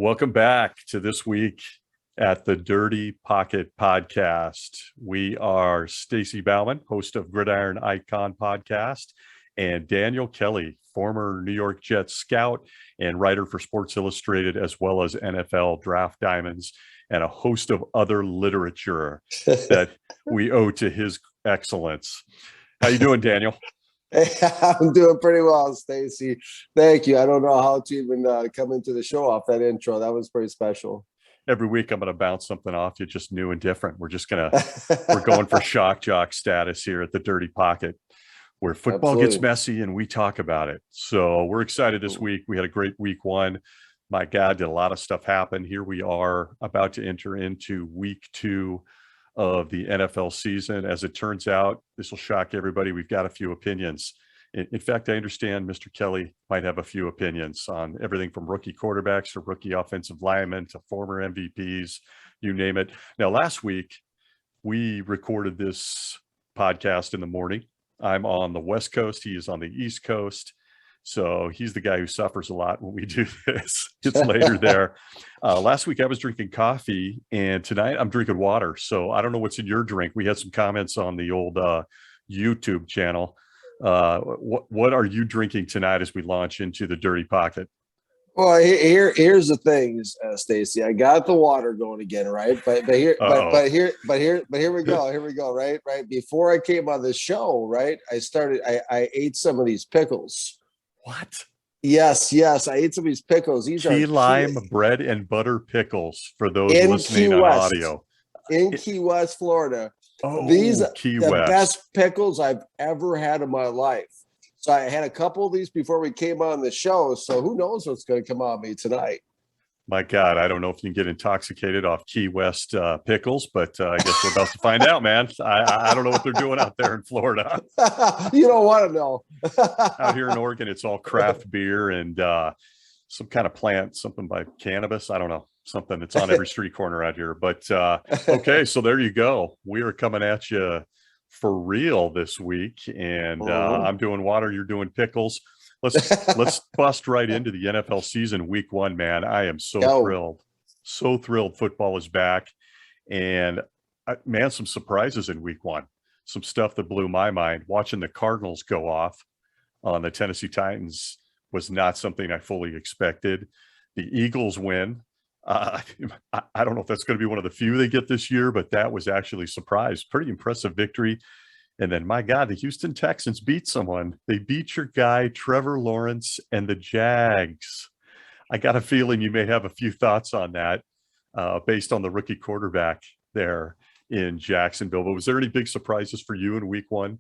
Welcome back to this week at the Dirty Pocket Podcast. We are Stacey Bauman, host of Gridiron Icon Podcast, and Daniel Kelly, former New York Jets scout and writer for Sports Illustrated, as well as NFL Draft Diamonds, and a host of other literature that we owe to his excellence. How you doing, Daniel? Hey, I'm doing pretty well, Stacey. Thank you. I don't know how to even come into the show off that intro. That was pretty special. Every week I'm going to bounce something off you just new and different. We're going for shock jock status here at the Dirty Pocket, where football gets messy and we talk about it. So we're excited this week. We had a great week one. My God, did a lot of stuff happen. Here we are about to enter into week 2 of the NFL season. As it turns out, this will shock everybody. We've got a few opinions. In fact, I understand Mr. Kelly might have a few opinions on everything from rookie quarterbacks to rookie offensive linemen to former MVPs, you name it. Now, last week, we recorded this podcast in the morning. I'm on the West Coast. He is on the East Coast. So he's the guy who suffers a lot when we do this. It's later there. Last week I was drinking coffee, and tonight I'm drinking water. So I don't know what's in your drink. We had some comments on the old YouTube channel. What are you drinking tonight as we launch into the Dirty Pocket? Well, here's the thing, Stacey. I got the water going again, right? But here we go. Here we go. Right. Before I came on the show, right, I ate some of these pickles. What? Yes. I ate some of these pickles. These key are lime bread and butter pickles for those listening on audio. In Key West, Florida. Oh, these are Key the West. Best pickles I've ever had in my life. So I had a couple of these before we came on the show. So who knows what's going to come on me tonight? My God, I don't know if you can get intoxicated off Key West pickles, but I guess we're about to find out, man. I don't know what they're doing out there in Florida. You don't want to know. Out here in Oregon, it's all craft beer and some kind of plant, something by cannabis. I don't know, something that's on every street corner out here. But okay, so there you go. We are coming at you for real this week, and I'm doing water. You're doing pickles. Let's bust right into the NFL season, week 1, man. I am so thrilled football is back. And man, some surprises in week 1, some stuff that blew my mind. Watching the Cardinals go off on the Tennessee Titans was not something I fully expected. The Eagles win. I don't know if that's going to be one of the few they get this year, but that was actually a surprise. Pretty impressive victory. And then, my God, the Houston Texans beat someone. They beat your guy, Trevor Lawrence, and the Jags. I got a feeling you may have a few thoughts on that based on the rookie quarterback there in Jacksonville. But was there any big surprises for you in week 1?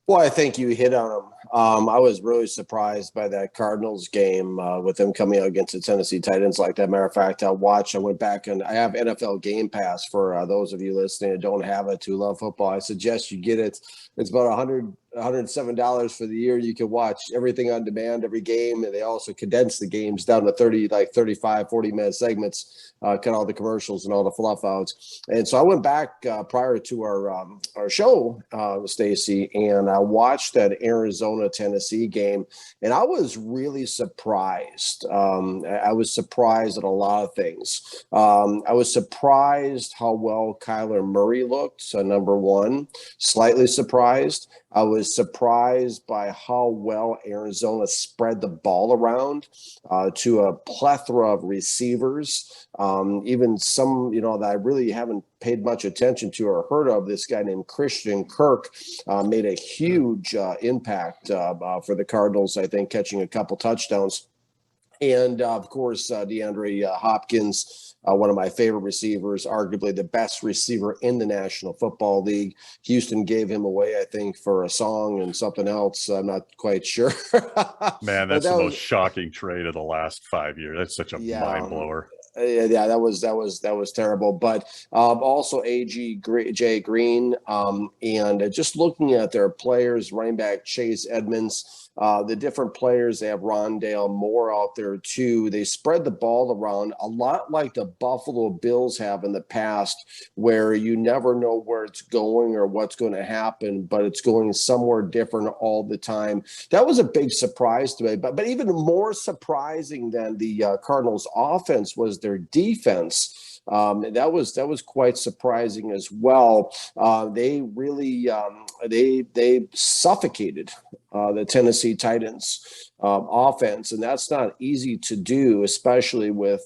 Well, I think you hit on them. I was really surprised by that Cardinals game with them coming out against the Tennessee Titans like that. Matter of fact, I went back and I have NFL Game Pass for those of you listening that don't have it, who love football. I suggest you get it. It's about $107 for the year. You can watch everything on demand, every game. And they also condense the games down to 35, 40-minute segments, cut all the commercials and all the fluff out. And so I went back prior to our show, Stacey, and I watched that Arizona-Tennessee game, and I was really surprised. I was surprised at a lot of things. I was surprised how well Kyler Murray looked, so number one. Slightly surprised. I was surprised by how well Arizona spread the ball around to a plethora of receivers, even some, that I really haven't paid much attention to or heard of. This guy named Christian Kirk made a huge impact for the Cardinals, I think, catching a couple touchdowns. And, of course, Deandre Hopkins, one of my favorite receivers, arguably the best receiver in the National Football League. Houston gave him away, I think, for a song and something else. I'm not quite sure. Man, that's the most shocking trade of the last 5 years. That's such a mind blower. Yeah, that was terrible. But also Jay Green, and just looking at their players, running back Chase Edmonds, The different players, they have Rondale Moore out there too. They spread the ball around a lot like the Buffalo Bills have in the past, where you never know where it's going or what's going to happen, but it's going somewhere different all the time. That was a big surprise to me. But even more surprising than the Cardinals' offense was their defense. That was quite surprising as well. They really they suffocated the Tennessee Titans offense, and that's not easy to do, especially with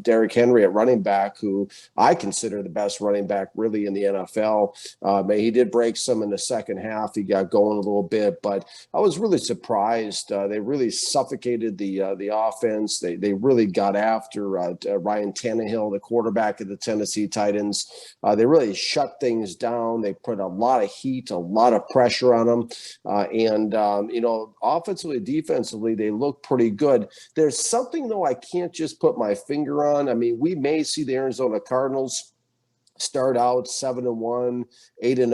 Derrick Henry at running back, who I consider the best running back really in the NFL. He did break some in the second half. He got going a little bit, but I was really surprised. They really suffocated the offense. They really got after Ryan Tannehill, the quarterback of the Tennessee Titans. They really shut things down. They put a lot of heat, a lot of pressure on them. Offensively, defensively, they look pretty good. There's something, though, I can't just put my finger on. I mean, we may see the Arizona Cardinals start out 7-1, 8-0,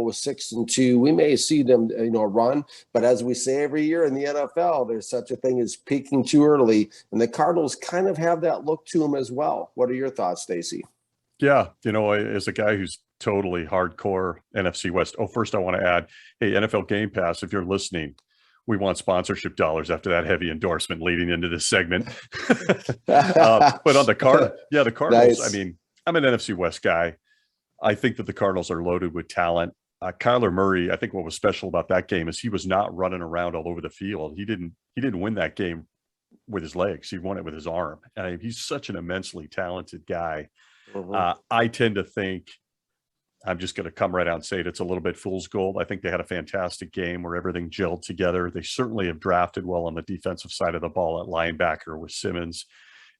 6-2. We may see them, run. But as we say every year in the NFL, there's such a thing as peaking too early. And the Cardinals kind of have that look to them as well. What are your thoughts, Stacey? Yeah, as a guy who's totally hardcore NFC West. Oh, first I want to add, hey, NFL Game Pass, if you're listening, we want sponsorship dollars after that heavy endorsement leading into this segment. But on the Cardinals, Nice. I mean, I'm an NFC West guy. I think that the Cardinals are loaded with talent. Kyler Murray, I think what was special about that game is he was not running around all over the field. He didn't win that game with his legs. He won it with his arm. And he's such an immensely talented guy. Mm-hmm. I tend to think, I'm just going to come right out and say it's a little bit fool's gold. I think they had a fantastic game where everything gelled together. They certainly have drafted well on the defensive side of the ball at linebacker with Simmons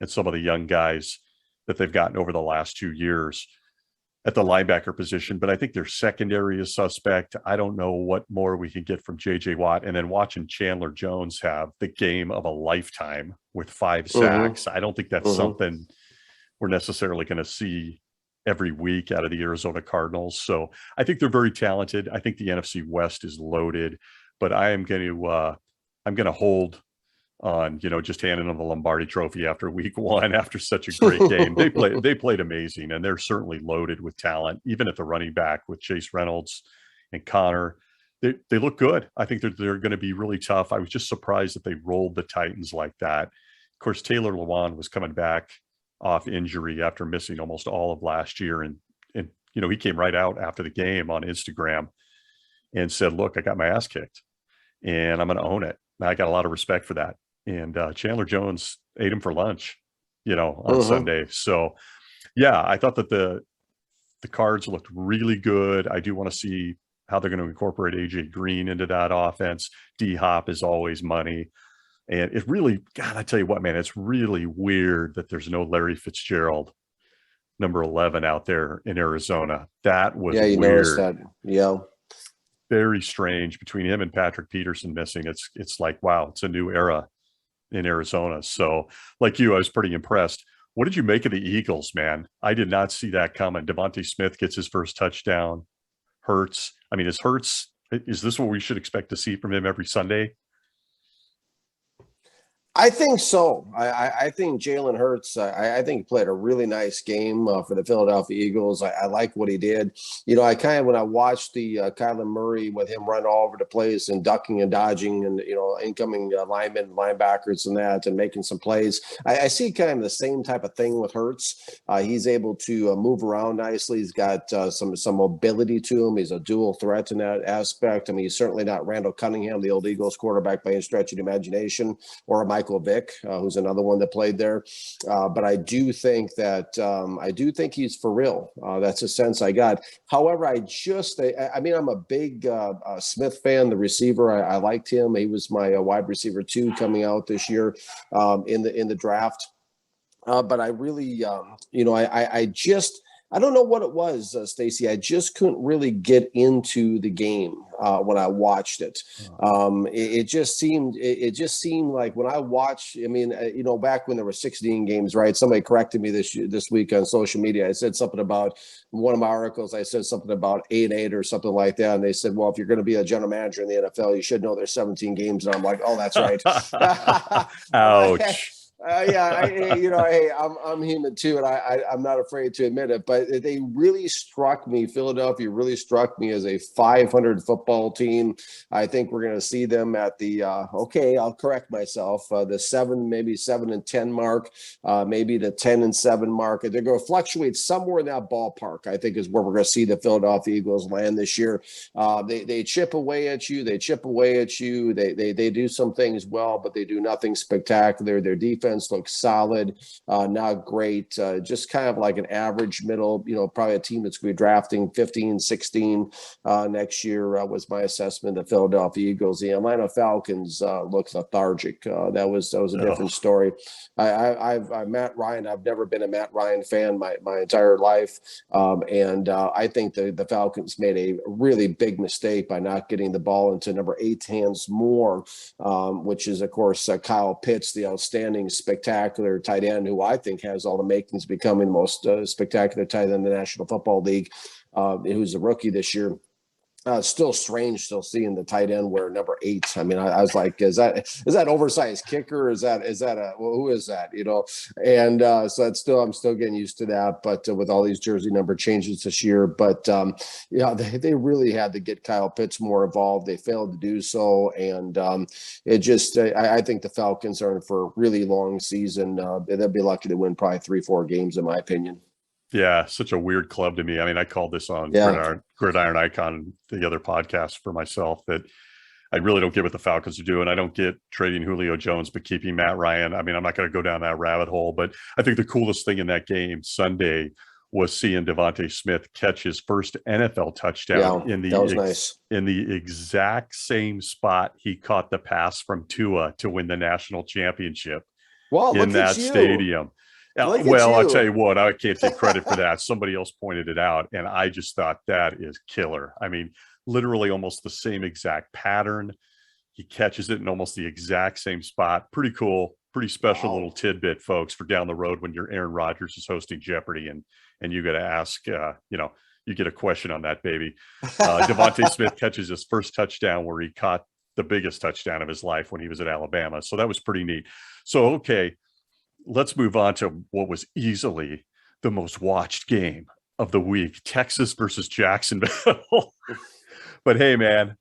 and some of the young guys that they've gotten over the last 2 years at the linebacker position. But I think their secondary is suspect. I don't know what more we can get from J.J. Watt. And then watching Chandler Jones have the game of a lifetime with 5 sacks. I don't think that's something we're necessarily going to see every week out of the Arizona Cardinals. So I think they're very talented. I think the NFC West is loaded, but I'm going to hold on, just handing them the Lombardi Trophy after week 1, after such a great game. They played amazing, and they're certainly loaded with talent, even at the running back with Chase Reynolds and Connor. They look good. I think they're going to be really tough. I was just surprised that they rolled the Titans like that. Of course, Taylor Lewan was coming back off injury after missing almost all of last year. And he came right out after the game on Instagram and said, look, I got my ass kicked and I'm going to own it. And I got a lot of respect for that. And Chandler Jones ate him for lunch, on Sunday. So yeah, I thought that the Cards looked really good. I do want to see how they're going to incorporate AJ Green into that offense. D-Hop is always money. And it really, God, I tell you what, man, it's really weird that there's no Larry Fitzgerald, number 11, out there in Arizona. That was you weird. Noticed that. Yeah. Very strange between him and Patrick Peterson missing. It's like, wow, it's a new era in Arizona. So like you, I was pretty impressed. What did you make of the Eagles, man? I did not see that coming. Devonte Smith gets his first touchdown. Hurts. I mean, is this what we should expect to see from him every Sunday? I think so. I think Jalen Hurts, I think he played a really nice game for the Philadelphia Eagles. I like what he did. When I watched the Kyler Murray with him run all over the place and ducking and dodging and, incoming linemen, linebackers and that, and making some plays, I see kind of the same type of thing with Hurts. He's able to move around nicely. He's got some mobility to him. He's a dual threat in that aspect. I mean, he's certainly not Randall Cunningham, the old Eagles quarterback by any stretch of the imagination, or a Michael Vick, who's another one that played there. But I do think he's for real. That's a sense I got. However, I'm a big Smith fan, the receiver. I liked him. He was my wide receiver 2 coming out this year in the draft. But I really, I don't know what it was, Stacey. I just couldn't really get into the game when I watched it. It just seemed like when I watched. I mean, back when there were 16 games, right? Somebody corrected me this week on social media. I said something about one of my articles. I said something about 8-8 or something like that, and they said, "Well, if you're going to be a general manager in the NFL, you should know there's 17 games." And I'm like, "Oh, that's right." Ouch. Hey, I'm human too, and I'm not afraid to admit it. But they really struck me. Philadelphia really struck me as a 500 football team. I think we're going to see them at the I'll correct myself. The 7-10 mark, maybe the 10-7 mark. They're going to fluctuate somewhere in that ballpark. I think is where we're going to see the Philadelphia Eagles land this year. They chip away at you. They do some things well, but they do nothing spectacular. Their defense looks solid, not great, just kind of like an average middle, probably a team that's going to be drafting 15, 16 next year was my assessment of Philadelphia Eagles. The Atlanta Falcons look lethargic. That was a different story. I'm Matt Ryan. I've never been a Matt Ryan fan my entire life. And I think the Falcons made a really big mistake by not getting the ball into number 8's hands more, which is, of course, Kyle Pitts, the outstanding spectacular tight end who I think has all the makings of becoming the most spectacular tight end in the National Football League, who's a rookie this year. Still strange seeing the tight end wear number 8. I mean, I was like, is that oversized kicker? Is that who is that? And so I'm still getting used to that. But with all these jersey number changes this year, but they really had to get Kyle Pitts more involved. They failed to do so, and I think the Falcons are in for a really long season. They'll be lucky to win probably 3-4 games, in my opinion. Yeah, such a weird club to me. I mean, I called this on Gridiron Icon, the other podcast for myself, that I really don't get what the Falcons are doing. I don't get trading Julio Jones, but keeping Matt Ryan. I mean, I'm not going to go down that rabbit hole, but I think the coolest thing in that game Sunday was seeing Devonte Smith catch his first NFL touchdown in the exact same spot he caught the pass from Tua to win the national championship in that stadium. Well, I'll tell you what, I can't take credit for that. Somebody else pointed it out, and I just thought that is killer. I mean, literally almost the same exact pattern. He catches it in almost the exact same spot. Pretty cool, pretty special little tidbit, folks, for down the road when your Aaron Rodgers is hosting Jeopardy and you got to ask, you get a question on that baby. Devonte Smith catches his first touchdown where he caught the biggest touchdown of his life when he was at Alabama. So that was pretty neat. So, okay. Let's move on to what was easily the most watched game of the week, Texas versus Jacksonville. But hey, man,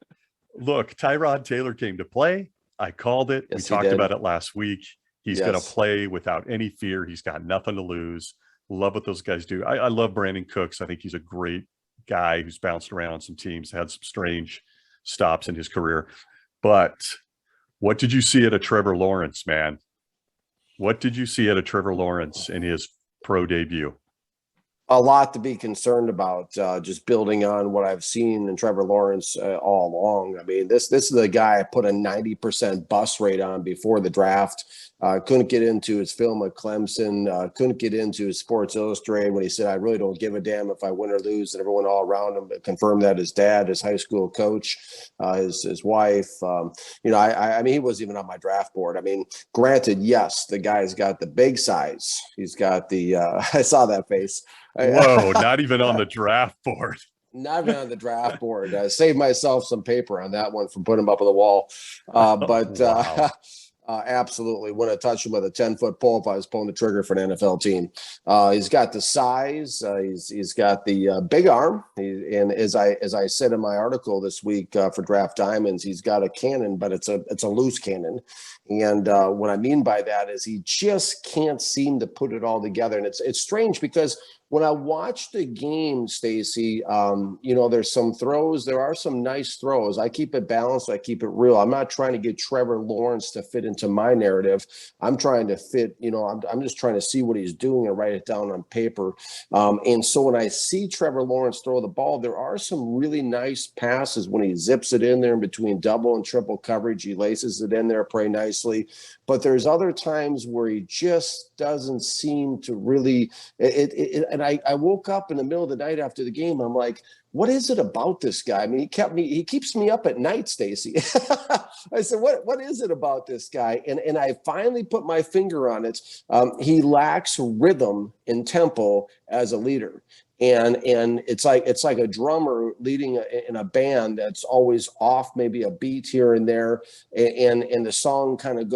look, Tyrod Taylor came to play. I called it. Yes, we talked about it last week. He's going to play without any fear. He's got nothing to lose. Love what those guys do. I love Brandon Cooks. I think he's a great guy who's bounced around on some teams, had some strange stops in his career. But what did you see at a Trevor Lawrence, man? What did you see out of Trevor Lawrence in his pro debut? A lot to be concerned about, just building on what I've seen in Trevor Lawrence all along. I mean, this is the guy I put a 90% bust rate on before the draft. Couldn't get into his film at Clemson. Couldn't get into his Sports Illustrated when he said, "I really don't give a damn if I win or lose." And everyone all around him confirmed that. His dad, his high school coach, his wife. I mean, he wasn't even on my draft board. I mean, granted, yes, the guy's got the big size. He's got the I saw that face. Whoa, not even on the draft board. Not even on the draft board. I saved myself some paper on that one from putting him up on the wall. Wow. Absolutely wouldn't touch him with a 10-foot pole if I was pulling the trigger for an NFL team. He's got the size. He's got the big arm. And as I said in my article this week for Draft Diamonds, he's got a cannon, but it's a loose cannon. And what I mean by that is he just can't seem to put it all together. And it's strange because when I watch the game, Stacey, there's some throws. There are some nice throws. I keep it balanced. I keep it real. I'm not trying to get Trevor Lawrence to fit into my narrative. I'm trying to fit, I'm just trying to see what he's doing and write it down on paper. And so when I see Trevor Lawrence throw the ball, there are some really nice passes when he zips it in there in between double and triple coverage. He laces it in there pretty nicely. But there's other times where he just doesn't seem to really and and I woke up in the middle of the night after the game. I'm like, what is it about this guy? I mean, he keeps me up at night, Stacy. I said, what is it about this guy? And I finally put my finger on it. He lacks rhythm and tempo as a leader. And it's like a drummer leading in a band that's always off, maybe a beat here and there, and the song kind of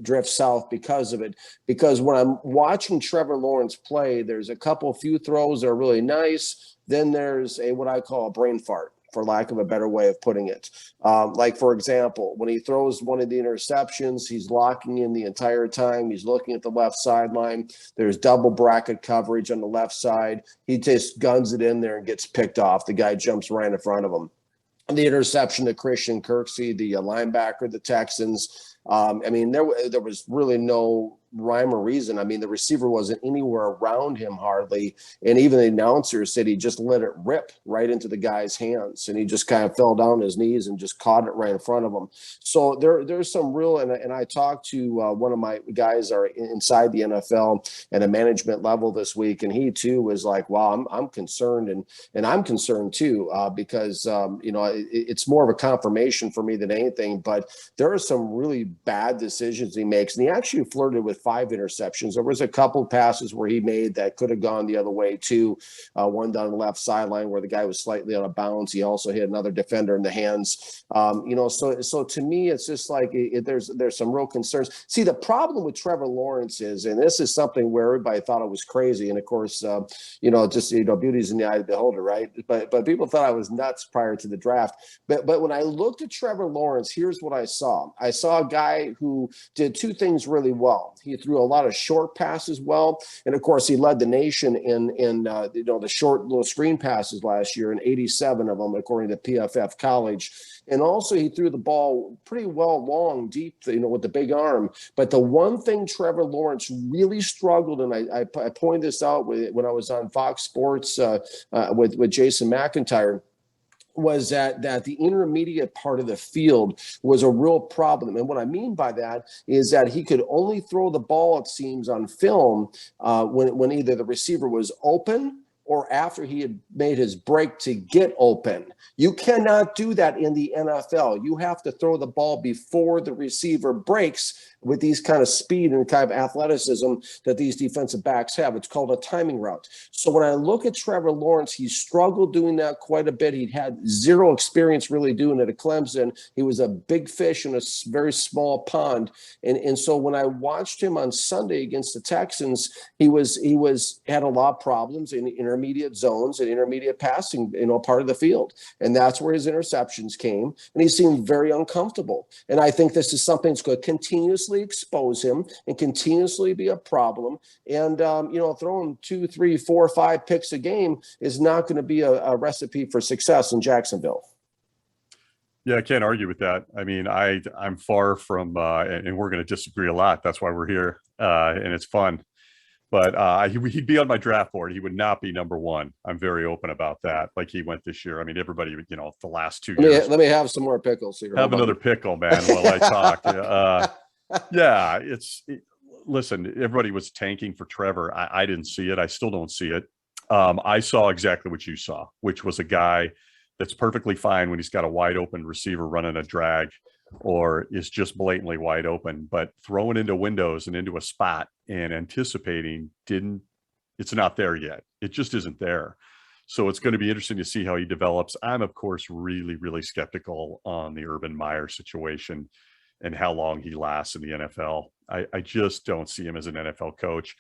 drifts south because of it. Because when I'm watching Trevor Lawrence play, there's a few throws that are really nice. Then there's what I call a brain fart, for lack of a better way of putting it. Like, for example, when he throws one of the interceptions, he's locking in the entire time. He's looking at the left sideline. There's double bracket coverage on the left side. He just guns it in there and gets picked off. The guy jumps right in front of him. And the interception to Christian Kirksey, the linebacker of the Texans, I mean, there was really no rhyme or reason. I mean, the receiver wasn't anywhere around him hardly. And even the announcer said he just let it rip right into the guy's hands. And he just kind of fell down on his knees and just caught it right in front of him. So there's some real, and I talked to one of my guys are inside the NFL at a management level this week. And he too was like, wow, I'm concerned. And I'm concerned too, because, it's more of a confirmation for me than anything, but there are some really bad decisions he makes. And he actually flirted with 5 interceptions. There was a couple passes where he made that could have gone the other way too. One down the left sideline where the guy was slightly out of bounds. He also hit another defender in the hands. So to me, it's just like there's some real concerns. See, the problem with Trevor Lawrence is, and this is something where everybody thought I was crazy, and of course, beauty's in the eye of the beholder, right? But people thought I was nuts prior to the draft. But when I looked at Trevor Lawrence, here's what I saw. I saw a guy who did 2 things really well. He threw a lot of short passes well, and of course, he led the nation in the short little screen passes last year, in 87 of them, according to PFF College. And also, he threw the ball pretty well long, deep, with the big arm. But the one thing Trevor Lawrence really struggled, and I pointed this out when I was on Fox Sports with Jason McIntyre, was that the intermediate part of the field was a real problem. And what I mean by that is that he could only throw the ball, it seems, on film when either the receiver was open or after he had made his break to get open. You cannot do that in the NFL. You have to throw the ball before the receiver breaks with these kind of speed and kind of athleticism that these defensive backs have. It's called a timing route. So when I look at Trevor Lawrence, he struggled doing that quite a bit. He'd had 0 experience really doing it at Clemson. He was a big fish in a very small pond. And so when I watched him on Sunday against the Texans, he had a lot of problems in intermediate zones and intermediate passing, part of the field. And that's where his interceptions came. And he seemed very uncomfortable. And I think this is something that's going to continuously expose him and continuously be a problem. And, throwing 2, 3, 4, 5 picks a game is not going to be a recipe for success in Jacksonville. Yeah, I can't argue with that. I mean, I'm far from, and we're going to disagree a lot. That's why we're here, and it's fun. But he'd be on my draft board. He would not be number 1. I'm very open about that. Like he went this year. I mean, everybody, the last 2 years. Let me have some more pickles here. Have another pickle, man, while I talk. Yeah, listen, everybody was tanking for Trevor. I didn't see it. I still don't see it. I saw exactly what you saw, which was a guy that's perfectly fine when he's got a wide open receiver running a drag or is just blatantly wide open, but throwing into windows and into a spot and anticipating it's not there yet. It just isn't there. So it's going to be interesting to see how he develops. I'm, of course, really, really skeptical on the Urban Meyer situation and how long he lasts in the NFL. I just don't see him as an NFL coach.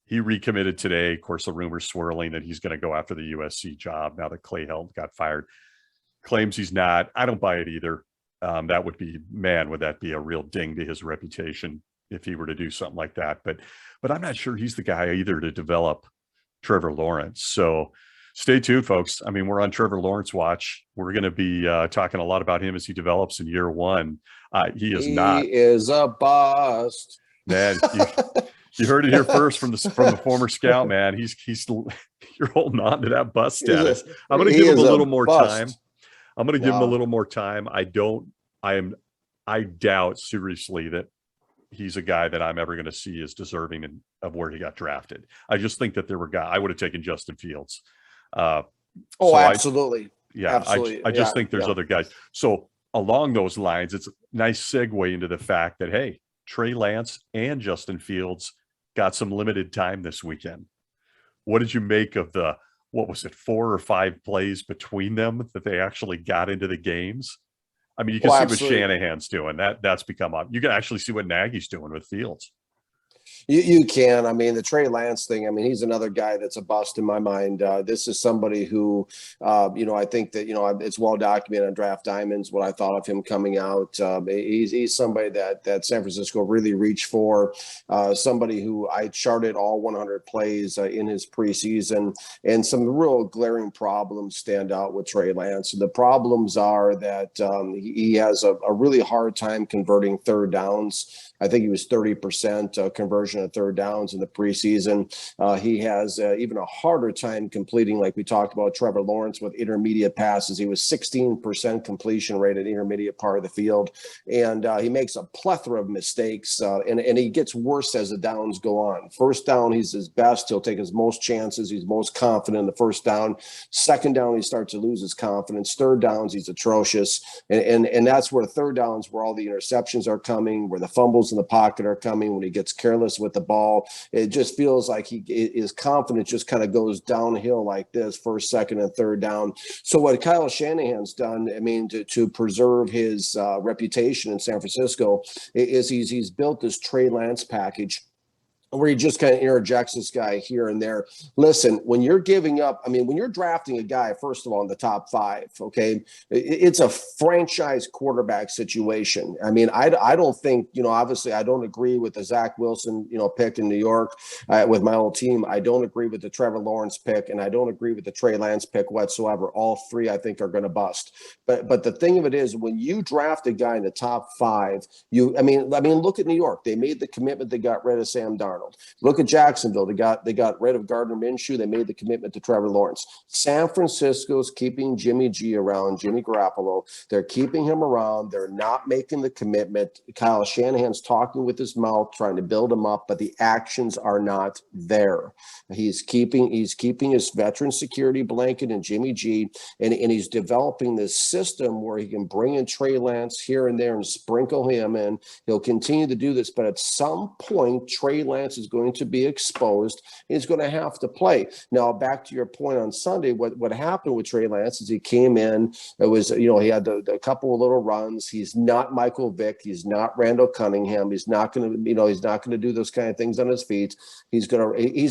He recommitted today. Of course, the rumors swirling that he's going to go after the USC job now that Clay Helton got fired. Claims he's not. I don't buy it either. That would be a real ding to his reputation if he were to do something like that. But I'm not sure he's the guy either to develop Trevor Lawrence. So stay tuned, folks. I mean, we're on Trevor Lawrence watch. We're going to be talking a lot about him as he develops in year 1. He is a bust. Man, you heard it here first from the former scout, man. He's you're holding on to that bust status. I'm going to give him a little more time. I'm going to give him a little more time. I doubt seriously that he's a guy that I'm ever going to see as deserving of where he got drafted. I just think that there were guys I would have taken Justin Fields. Absolutely. I just think there's other guys. So along those lines, it's a nice segue into the fact that, hey, Trey Lance and Justin Fields got some limited time this weekend. What did you make of the, what was it, 4 or 5 plays between them that they actually got into the games? I mean, you can see what Shanahan's doing. That's become up. You can actually see what Nagy's doing with Fields. You can. I mean, the Trey Lance thing, I mean, he's another guy that's a bust in my mind. This is somebody who, I think that, it's well documented on Draft Diamonds what I thought of him coming out. He's somebody that San Francisco really reached for, somebody who I charted all 100 plays in his preseason, and some real glaring problems stand out with Trey Lance. The problems are that he has a really hard time converting third downs. I think he was 30% conversion of third downs in the preseason. He has even a harder time completing, like we talked about Trevor Lawrence, with intermediate passes. He was 16% completion rate at intermediate part of the field. And he makes a plethora of mistakes, and he gets worse as the downs go on. First down, he's his best. He'll take his most chances. He's most confident in the first down. Second down, he starts to lose his confidence. Third downs, he's atrocious. And that's where third downs, where all the interceptions are coming, where the fumbles in the pocket are coming, when he gets careless with the ball. It just feels like his confidence just kind of goes downhill like this, first, second, and third down. So what Kyle Shanahan's done, I mean, to preserve his reputation in San Francisco, is he's built this Trey Lance package where he just kind of interjects this guy here and there. Listen, when you're giving up, I mean, when you're drafting a guy, first of all, in the top 5, okay, it's a franchise quarterback situation. I mean, I don't think, obviously I don't agree with the Zach Wilson, pick in New York with my old team. I don't agree with the Trevor Lawrence pick, and I don't agree with the Trey Lance pick whatsoever. All 3, I think, are going to bust. But the thing of it is, when you draft a guy in the top 5, I mean, look at New York. They made the commitment. They got rid of Sam Darnold. Look at Jacksonville. They got rid of Gardner Minshew. They made the commitment to Trevor Lawrence. San Francisco's keeping Jimmy G around, Jimmy Garoppolo. They're keeping him around. They're not making the commitment. Kyle Shanahan's talking with his mouth, trying to build him up, but the actions are not there. He's keeping his veteran security blanket in Jimmy G, and he's developing this system where he can bring in Trey Lance here and there and sprinkle him in. He'll continue to do this, but at some point, Trey Lance is going to be exposed. He's going to have to play. Now, back to your point on Sunday, what happened with Trey Lance is he came in. It was, he had a couple of little runs. He's not Michael Vick. He's not Randall Cunningham. He's not going to, he's not going to do those kind of things on his feet. He's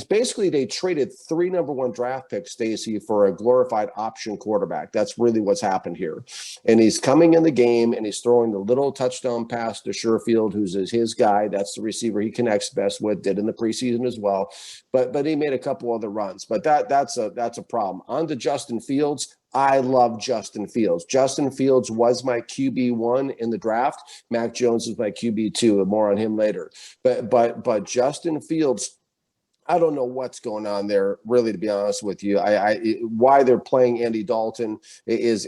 basically, they traded 3 number 1 draft picks, Stacey, for a glorified option quarterback. That's really what's happened here. And he's coming in the game and he's throwing the little touchdown pass to Sherfield, who's his guy. That's the receiver he connects best with, did in the preseason as well. But he made a couple other runs. But that's a problem. On to Justin Fields. I love Justin Fields. Justin Fields was my QB1 in the draft. Mac Jones is my QB2, and more on him later. But Justin Fields, I don't know what's going on there, really, to be honest with you. Why they're playing Andy Dalton is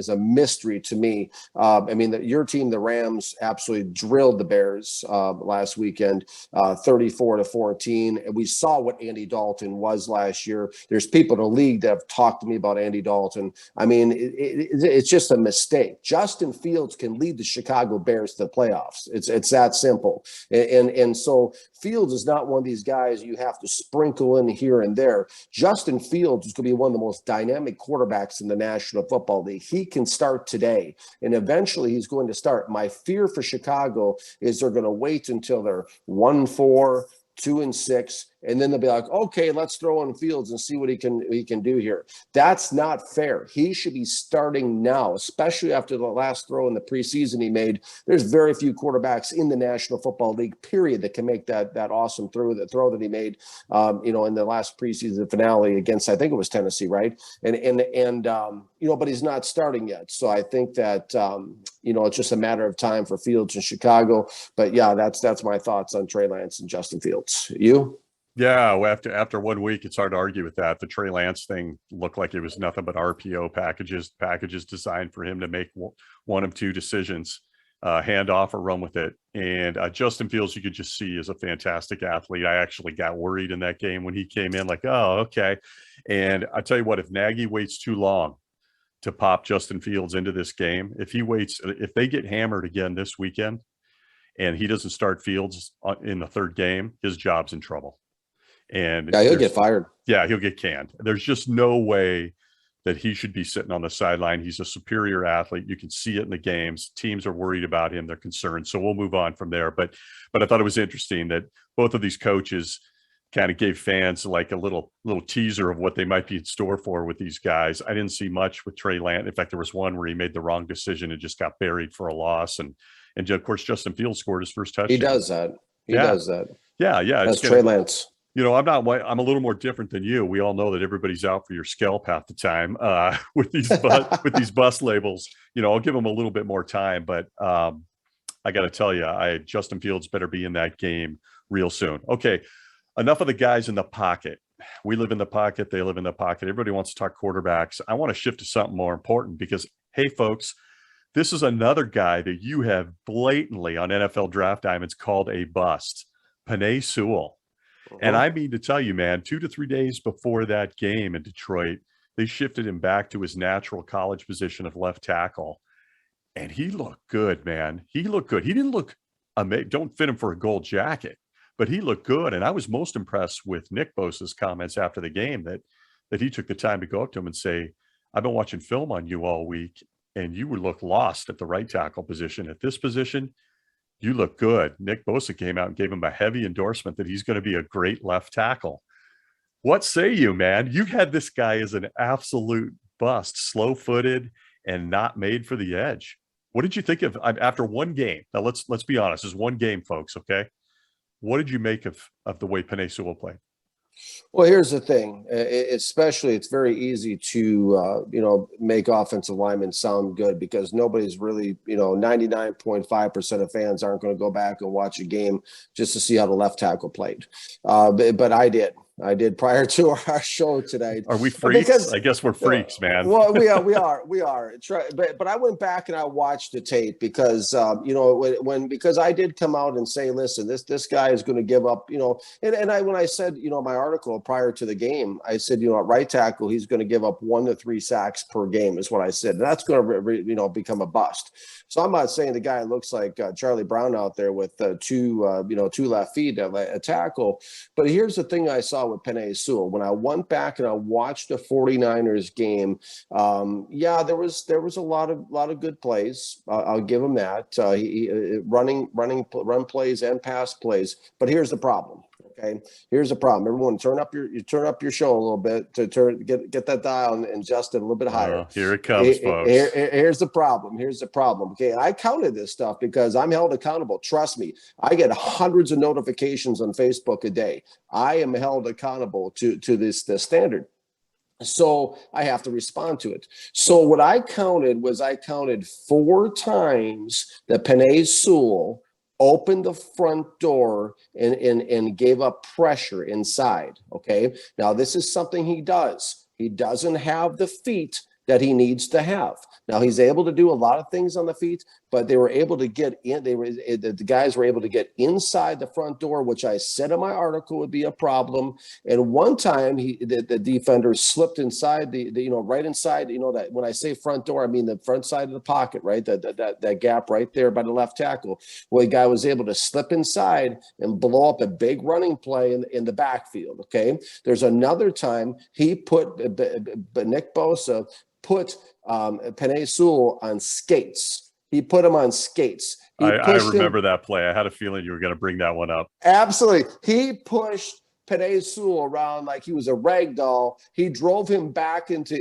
a mystery to me. I mean, your team, the Rams, absolutely drilled the Bears last weekend, 34-14. And we saw what Andy Dalton was last year. There's people in the league that have talked to me about Andy Dalton. I mean, it's just a mistake. Justin Fields can lead the Chicago Bears to the playoffs. It's that simple. And so Fields is not one of these guys you have to sprinkle in here and there. Justin Fields is going to be one of the most dynamic quarterbacks in the National Football League. He can start today, and eventually he's going to start. My fear for Chicago is they're going to wait until they're 1-4, 2-6, and then they'll be like, okay, let's throw in Fields and see what he can do here. That's not fair. He should be starting now, especially after the last throw in the preseason he made. There's very few quarterbacks in the National Football League, period, that can make that awesome throw that he made, in the last preseason finale against, I think it was Tennessee, right? But he's not starting yet. So I think that, it's just a matter of time for Fields in Chicago. But yeah, that's my thoughts on Trey Lance and Justin Fields. You? Yeah, well, after 1 week, it's hard to argue with that. The Trey Lance thing looked like it was nothing but RPO packages designed for him to make one of 2 decisions. hand off or run with it. And Justin Fields, you could just see, is a fantastic athlete. I actually got worried in that game when he came in, like, oh, okay. And I tell you what, if Nagy waits too long to pop Justin Fields into this game, if they get hammered again this weekend and he doesn't start Fields in the third game, his job's in trouble. And yeah, he'll get fired. Yeah, he'll get canned. There's just no way that he should be sitting on the sideline. He's a superior athlete. You can see it in the games. Teams are worried about him. They're concerned. So we'll move on from there. But I thought it was interesting that both of these coaches kind of gave fans like a little teaser of what they might be in store for with these guys. I didn't see much with Trey Lance. In fact, there was one where he made the wrong decision and just got buried for a loss. And of course, Justin Fields scored his first touchdown. He does that. He does that. Yeah. That's Trey Lance. You know, I'm a little more different than you. We all know that everybody's out for your scalp half the time with these bus labels. You know, I'll give them a little bit more time, but I got to tell you, Justin Fields better be in that game real soon. Okay, enough of the guys in the pocket. We live in the pocket. They live in the pocket. Everybody wants to talk quarterbacks. I want to shift to something more important because, hey, folks, this is another guy that you have blatantly on NFL Draft Diamonds called a bust, Penney Sewell. And I mean to tell you, man, 2 to 3 days before that game in Detroit, they shifted him back to his natural college position of left tackle. And he looked good, man. He looked good. He didn't look amazing. Don't fit him for a gold jacket, but he looked good. And I was most impressed with Nick Bosa's comments after the game that he took the time to go up to him and say, I've been watching film on you all week, and you would look lost at the right tackle position. At this position, you look good. Nick Bosa came out and gave him a heavy endorsement that he's going to be a great left tackle. What say you, man? You had this guy as an absolute bust, slow-footed and not made for the edge. What did you think of after one game? Now let's be honest. It's one game, folks. Okay, what did you make of the way Penney Sewell played? Well, here's the thing. Especially, it's very easy to, make offensive linemen sound good because nobody's really, 99.5% of fans aren't going to go back and watch a game just to see how the left tackle played. But I did. I did prior to our show today. Are we freaks? I guess we're freaks, man. Well, we are. But I went back and I watched the tape because, because I did come out and say, listen, this guy is going to give up, when I said, my article prior to the game, I said, at right tackle, he's going to give up 1 to 3 sacks per game is what I said. And that's going to, become a bust. So I'm not saying the guy looks like Charlie Brown out there with two left feet at a tackle. But here's the thing I saw with Penney Sewell. When I went back and I watched the 49ers game, there was a lot of good plays. I'll give him that. Run plays and pass plays. But here's the problem. Okay, here's the problem. Everyone, turn up your show a little bit to get that dial and adjust it a little bit higher. Here it comes, folks. Here's the problem. Okay, I counted this stuff because I'm held accountable. Trust me, I get hundreds of notifications on Facebook a day. I am held accountable to this standard. So I have to respond to it. So what I counted 4 times that Penney Sewell opened the front door and gave up pressure inside. Okay. Now this is something he does. He doesn't have the feet that he needs to have. Now he's able to do a lot of things on the feet, but they were able to get in. The guys were able to get inside the front door, which I said in my article would be a problem. And one time the defender slipped inside right inside, that when I say front door, I mean the front side of the pocket, right? That gap right there by the left tackle. Well, the guy was able to slip inside and blow up a big running play in the backfield. Okay. There's another time he put Nick Bosa put Penney Sewell on skates. He put him on skates. I remember that play. I had a feeling you were going to bring that one up. Absolutely. He pushed Penney Sewell around like he was a rag doll. He drove him back into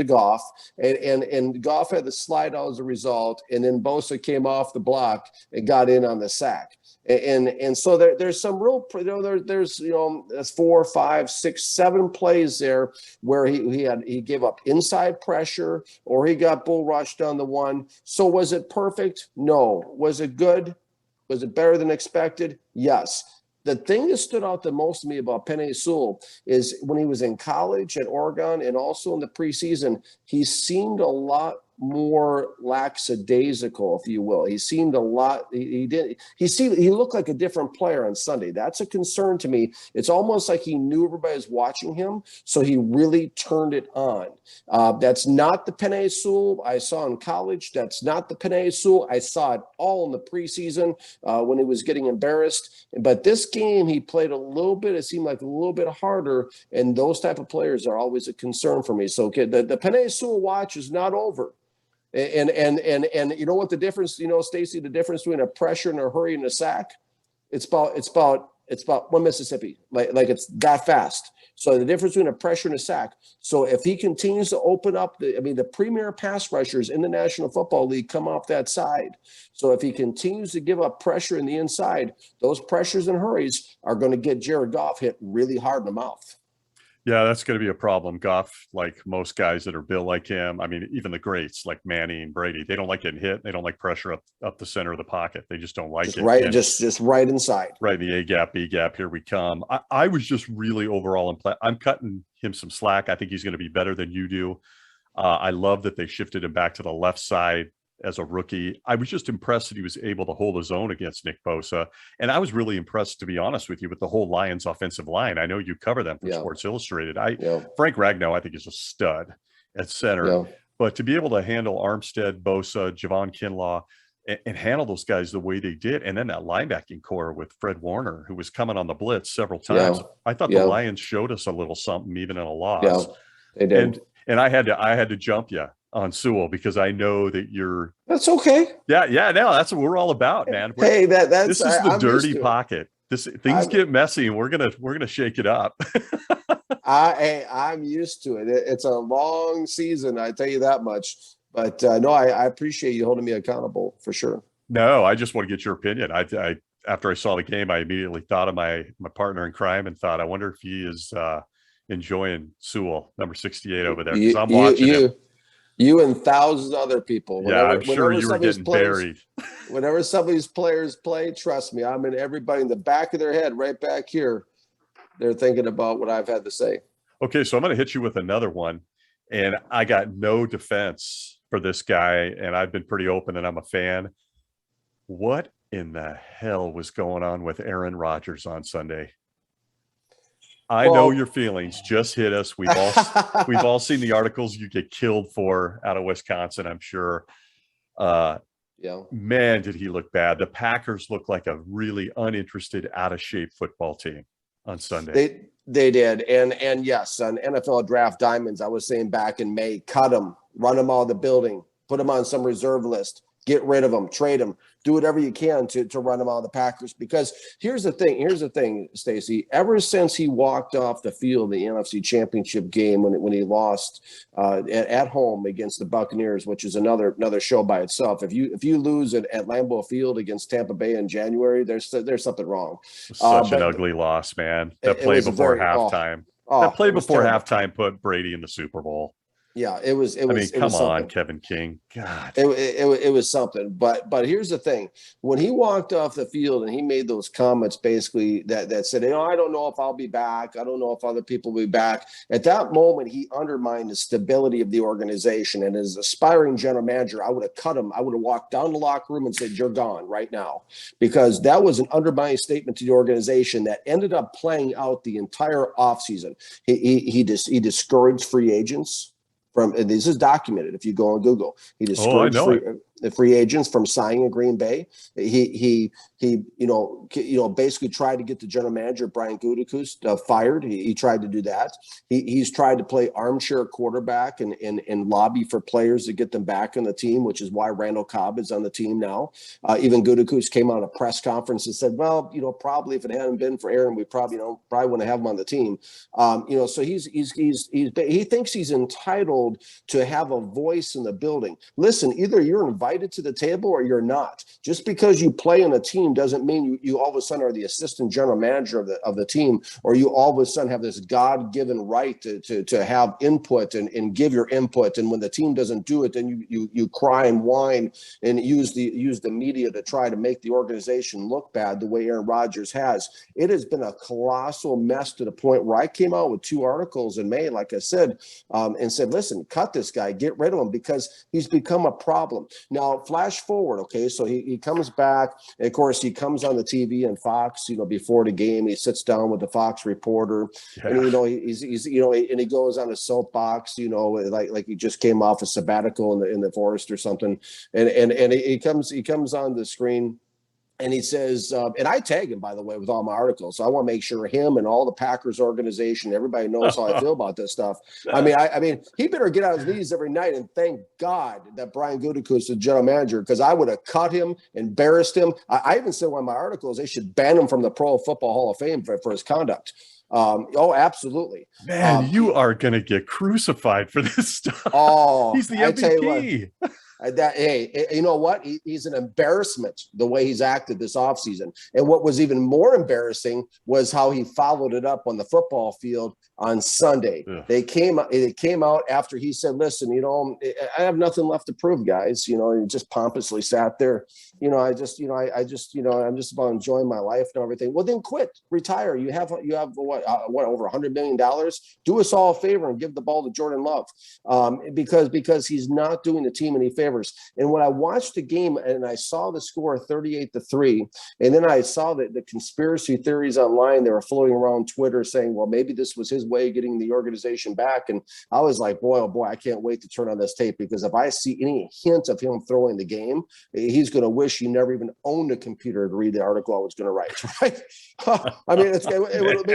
Goff, and Goff had to slide out as a result. And then Bosa came off the block and got in on the sack. And so there's some real, there's 4, 5, 6, 7 plays there where he gave up inside pressure or he got bull rushed on the one. So was it perfect? No. Was it good? Was it better than expected? Yes. The thing that stood out the most to me about Penney Sewell is when he was in college at Oregon and also in the preseason, he seemed a lot more lackadaisical, if you will. He seemed a lot. He looked like a different player on Sunday. That's a concern to me. It's almost like he knew everybody was watching him, so he really turned it on. That's not the Penney Sewell I saw in college. That's not the Penney Sewell I saw it all in the preseason when he was getting embarrassed. But this game, he played a little bit. It seemed like a little bit harder, and those type of players are always a concern for me. So okay, the Penney Sewell watch is not over. And you know what the difference, Stacey, the difference between a pressure and a hurry and a sack? It's about one Mississippi. Like it's that fast. So the difference between a pressure and a sack. So if he continues to open up the premier pass rushers in the National Football League come off that side. So if he continues to give up pressure in the inside, those pressures and hurries are going to get Jared Goff hit really hard in the mouth. Yeah, that's going to be a problem. Goff, like most guys that are built like him, I mean, even the greats like Manning, Brady, they don't like getting hit. They don't like pressure up the center of the pocket. They just don't like it. Right, and just right inside. Right, the A gap, B gap. Here we come. I was just really overall I'm cutting him some slack. I think he's going to be better than you do. I love that they shifted him back to the left side as a rookie. I was just impressed that he was able to hold his own against Nick Bosa. And I was really impressed, to be honest with you, with the whole Lions offensive line. I know you cover them for Sports Illustrated. Frank Ragnow, I think, is a stud at center. But to be able to handle Armstead, Bosa, Javon Kinlaw, and handle those guys the way they did, and then that linebacking core with Fred Warner, who was coming on the blitz several times. I thought the Lions showed us a little something, even in a loss. Yeah, they did. And I had to jump you on Sewell because I know that you're. That's okay. No, that's what we're all about, man. This is the dirty pocket. Things get messy, and we're gonna shake it up. I'm used to it. It's a long season, I tell you that much. But no, I appreciate you holding me accountable for sure. No, I just want to get your opinion. I after I saw the game, I immediately thought of my partner in crime and thought, I wonder if he is enjoying Sewell, number 68 over there. Because I'm watching him. You and thousands of other people. I'm sure you were getting buried. Whenever some of these players play, trust me, I'm in everybody in the back of their head, right back here. They're thinking about what I've had to say. Okay, so I'm going to hit you with another one. And I got no defense for this guy, and I've been pretty open, and I'm a fan. What in the hell was going on with Aaron Rodgers on Sunday? I know your feelings. Just hit us. We've all seen the articles you get killed for out of Wisconsin, I'm sure. Man, did he look bad. The Packers look like a really uninterested, out of shape football team on Sunday. They did. And yes, on NFL Draft Diamonds, I was saying back in May, cut them, run them out of the building, put them on some reserve list, get rid of them, trade them, do whatever you can to run them out of the Packers. Because here's the thing, Stacey. Ever since he walked off the field in the NFC Championship game when he lost at home against the Buccaneers, which is another show by itself. If you lose at Lambeau Field against Tampa Bay in January, there's something wrong. Such an ugly loss, man. That play before halftime. That play before halftime put Brady in the Super Bowl. Yeah, it was. Come on, Kevin King. God, it was something. But here's the thing: when he walked off the field and he made those comments, basically that said, I don't know if I'll be back. I don't know if other people will be back. At that moment, he undermined the stability of the organization. And as aspiring general manager, I would have cut him. I would have walked down the locker room and said, "You're gone right now," because that was an undermining statement to the organization that ended up playing out the entire offseason. He discouraged free agents. This is documented if you go on Google. He discouraged free agents from signing in Green Bay. He basically tried to get the general manager Brian Gutekunst fired. He tried to do that. He's tried to play armchair quarterback and lobby for players to get them back on the team, which is why Randall Cobb is on the team now. Even Gutekunst came on a press conference and said, "Well, probably if it hadn't been for Aaron, we probably wouldn't have him on the team." So he thinks he's entitled to have a voice in the building. Listen, either you're invited invited to the table or you're not. Just because you play in a team doesn't mean you all of a sudden are the assistant general manager of the team, or you all of a sudden have this God-given right to have input and give your input. And when the team doesn't do it, then you cry and whine and use the media to try to make the organization look bad the way Aaron Rodgers has. It has been a colossal mess to the point where I came out with 2 articles in May, like I said, and said, listen, cut this guy, get rid of him, because he's become a problem. Now, flash forward, okay, so he comes back, and of course, he comes on the TV and Fox, before the game, he sits down with the Fox reporter, and, he's and he goes on a soapbox, like he just came off a sabbatical in the forest or something, and he comes on the screen. And he says, and I tag him, by the way, with all my articles. So I want to make sure him and all the Packers organization, everybody knows how I feel about this stuff. I mean, he better get on his knees every night and thank God that Brian Gutekunst is the general manager, because I would have cut him, embarrassed him. I even said in one of my articles, they should ban him from the Pro Football Hall of Fame for his conduct. Absolutely. Man, you are going to get crucified for this stuff. Oh, he's the MVP. Hey, you know what? He's an embarrassment the way he's acted this offseason. And what was even more embarrassing was how he followed it up on the football field on Sunday. Yeah. They came out after he said, listen, I have nothing left to prove, guys. He just pompously sat there. I'm just about enjoying my life and everything. Well, then quit, retire. You have what over $100 million? Do us all a favor and give the ball to Jordan Love, because he's not doing the team any favors. And when I watched the game and I saw the score 38-3, and then I saw the conspiracy theories online, they were floating around Twitter saying, well, maybe this was his way of getting the organization back. And I was like, boy, oh boy, I can't wait to turn on this tape, because if I see any hint of him throwing the game, he's going to wish he never even owned a computer to read the article I was going to write. Right? I mean, it would have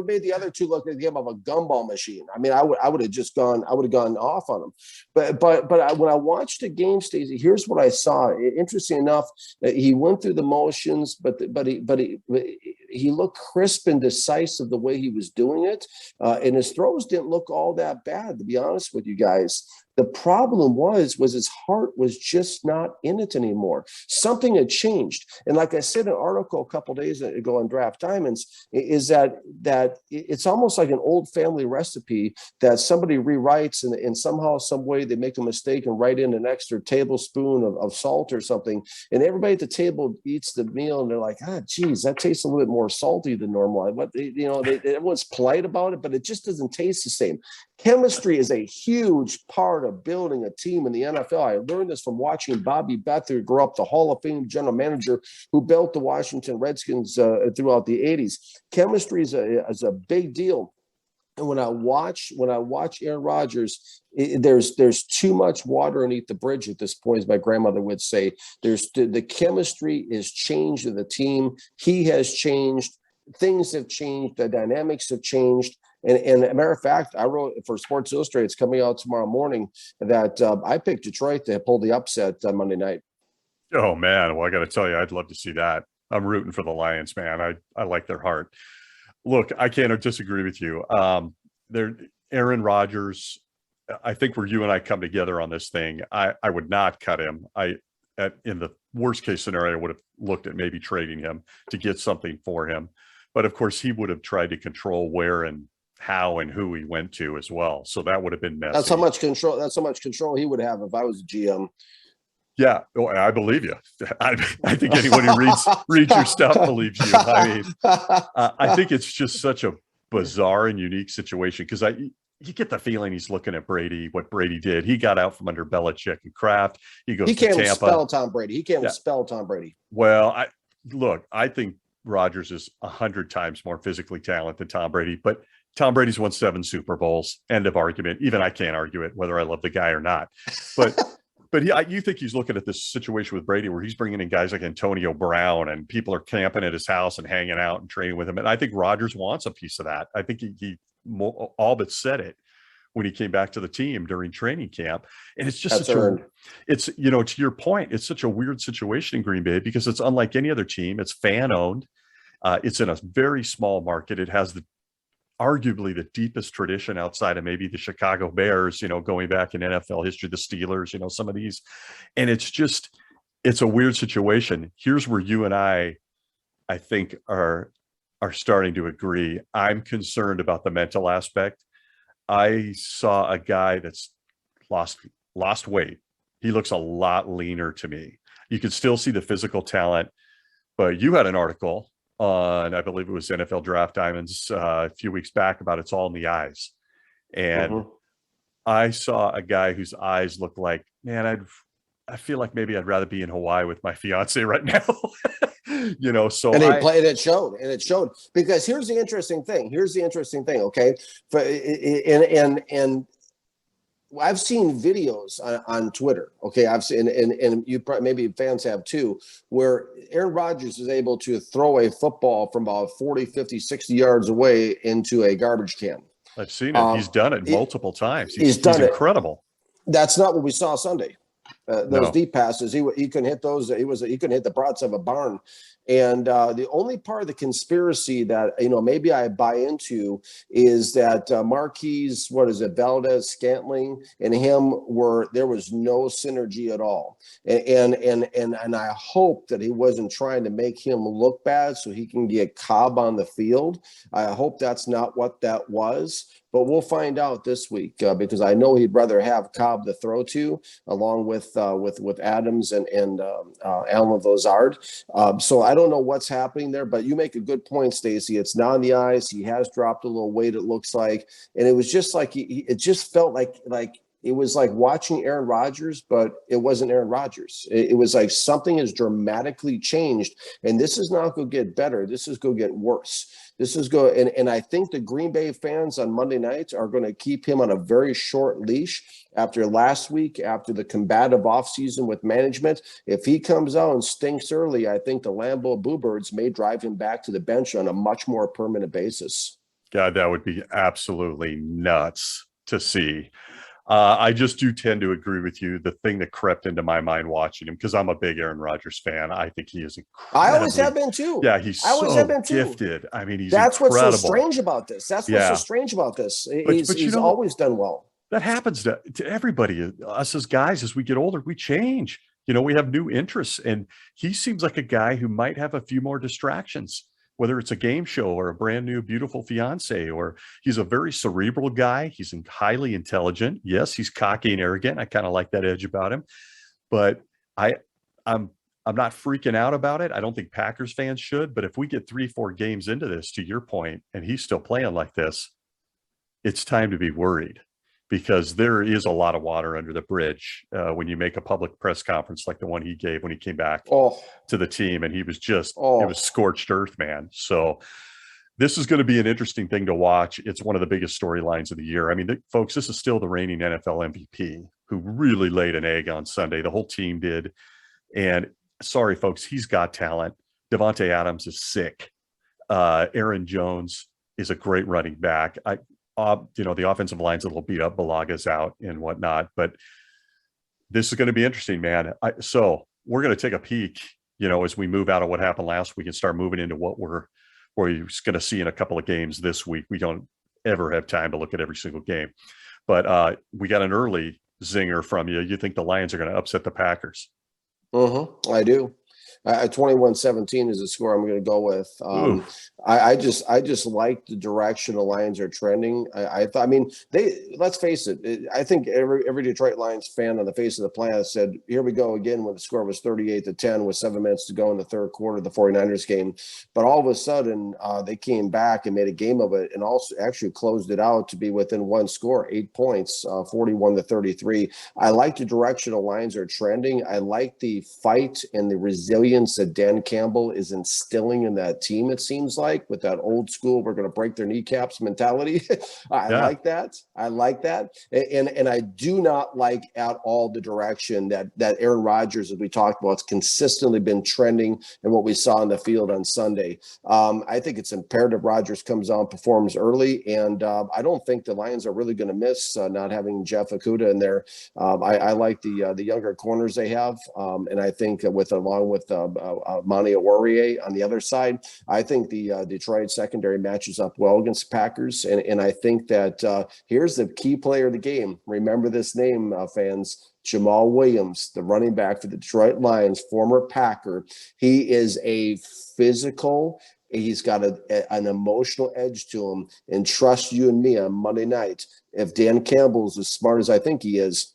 made the other two look like the game of a gumball machine. I mean, I would have gone off on him. But when I watched the game, Stacey, here's what I saw. Interesting enough, he went through the motions, but he looked crisp and decisive the way he was doing it, and his throws didn't look all that bad, to be honest with you guys. The problem was his heart was just not in it anymore. Something had changed. And like I said in an article a couple of days ago on Draft Diamonds, is that it's almost like an old family recipe that somebody rewrites, and somehow, some way they make a mistake and write in an extra tablespoon of salt or something. And everybody at the table eats the meal and they're like, geez, that tastes a little bit more salty than normal. Everyone's polite about it, but it just doesn't taste the same. Chemistry is a huge part of building a team in the NFL. I learned this from watching Bobby Beathard grow up, the Hall of Fame general manager who built the Washington Redskins throughout the 80s. Chemistry is a big deal. And when I watch Aaron Rodgers, there's too much water underneath the bridge at this point, as my grandmother would say. The chemistry is changed in the team. He has changed. Things have changed. The dynamics have changed. And as a matter of fact, I wrote for Sports Illustrated, it's coming out tomorrow morning, that I picked Detroit to pull the upset on Monday night. Oh, man. Well, I got to tell you, I'd love to see that. I'm rooting for the Lions, man. I like their heart. Look, I can't disagree with you. Aaron Rodgers, I think where you and I come together on this thing, I would not cut him. In the worst case scenario, I would have looked at maybe trading him to get something for him. But of course, he would have tried to control where and how and who he went to as well. So that would have been messy. That's how much control he would have if I was a GM. Yeah, I believe you. I think anyone who reads your stuff believes you. I mean, I think it's just such a bizarre and unique situation, because you get the feeling he's looking at Brady, what Brady did. He got out from under Belichick and Kraft. He goes to Tampa. He can't spell Tom Brady. Well, I think Rodgers is 100 times more physically talented than Tom Brady, but Tom Brady's won 7 Super Bowls. End of argument. Even I can't argue it, whether I love the guy or not. But you think he's looking at this situation with Brady where he's bringing in guys like Antonio Brown, and people are camping at his house and hanging out and training with him. And I think Rodgers wants a piece of that. I think he all but said it when he came back to the team during training camp. And it's just to your point, it's such a weird situation in Green Bay, because it's unlike any other team. It's fan owned. It's in a very small market. It has arguably the deepest tradition outside of maybe the Chicago Bears, going back in NFL history, the Steelers, some of these. And it's a weird situation. Here's where you and I think are starting to agree. I'm concerned about the mental aspect. I saw a guy that's lost weight. He looks a lot leaner to me. You can still see the physical talent, but you had an article on, I believe it was NFL Draft Diamonds a few weeks back about it's all in the eyes. And I saw a guy whose eyes look like, man, I feel like maybe I'd rather be in Hawaii with my fiance right now. So and he played, it showed because here's the interesting thing. Okay. And I've seen videos on Twitter. Okay. I've seen, and you probably, maybe fans have too, where Aaron Rodgers is able to throw a football from about 40, 50, 60 yards away into a garbage can. I've seen it. He's done it multiple times. He's incredible. That's not what we saw Sunday. Those deep passes, he couldn't hit those. He couldn't hit the broadside of a barn. And the only part of the conspiracy that maybe I buy into is that Marquise, Valdez, Scantling, and him there was no synergy at all. And I hope that he wasn't trying to make him look bad so he can get Cobb on the field. I hope that's not what that was. But we'll find out this week because I know he'd rather have Cobb to throw to, along with Adams and Allen Lazard. So I don't know what's happening there, but you make a good point, Stacey. It's not on the ice. He has dropped a little weight, it looks like, and it was just like it just felt like it was like watching Aaron Rodgers, but it wasn't Aaron Rodgers. It was like something has dramatically changed, and this is not going to get better. This is going to get worse. And I think the Green Bay fans on Monday nights are going to keep him on a very short leash after last week, after the combative offseason with management. If he comes out and stinks early, I think the Lambeau Bluebirds may drive him back to the bench on a much more permanent basis. God, that would be absolutely nuts to see. I just do tend to agree with you. The thing that crept into my mind watching him, because I'm a big Aaron Rodgers fan, I think he is incredible. I always have been too. Yeah, he's so gifted. I mean, that's incredible. What's so strange about this. He's always done well. That happens to everybody. Us as guys, as we get older, we change. We have new interests, and he seems like a guy who might have a few more distractions, whether it's a game show or a brand new beautiful fiance, or he's a very cerebral guy. He's highly intelligent. Yes, he's cocky and arrogant. I kind of like that edge about him, but I'm not freaking out about it. I don't think Packers fans should, but if we get 3-4 games into this, to your point, and he's still playing like this, it's time to be worried, because there is a lot of water under the bridge when you make a public press conference like the one he gave when he came back to the team, and he was just it was scorched earth, man. So this is going to be an interesting thing to watch. It's one of the biggest storylines of the year. I mean, folks, this is still the reigning NFL MVP who really laid an egg on Sunday. The whole team did. And sorry, folks, he's got talent. Devonte Adams is sick. Aaron Jones is a great running back. The offensive line's a little beat up. Balaga's out and whatnot, but this is going to be interesting, man. So we're going to take a peek, as we move out of what happened last week and start moving into what we're going to see in a couple of games this week. We don't ever have time to look at every single game, but we got an early zinger from you. You think the Lions are going to upset the Packers? I do. 21-17 is the score I'm going to go with. I just like the direction the Lions are trending. Let's face it. I think every Detroit Lions fan on the face of the planet said, here we go again, when the score was 38-10 with 7 minutes to go in the third quarter of the 49ers game. But all of a sudden they came back and made a game of it, and also actually closed it out to be within one score, 8 points, 41-33. I like the direction the Lions are trending. I like the fight and the resilience that Dan Campbell is instilling in that team, it seems like, with that old school, we're going to break their kneecaps mentality. I like that. And I do not like at all the direction that Aaron Rodgers, as we talked about, has consistently been trending and what we saw in the field on Sunday. I think it's imperative Rodgers comes on, performs early, and I don't think the Lions are really going to miss not having Jeff Okudah in there. I like the younger corners they have, and I think along with Monty Aurier on the other side. I think the Detroit secondary matches up well against the Packers. And I think that here's the key player of the game. Remember this name, fans. Jamal Williams, the running back for the Detroit Lions, former Packer. He is a physical, he's got an emotional edge to him. And trust you and me on Monday night, if Dan Campbell's as smart as I think he is,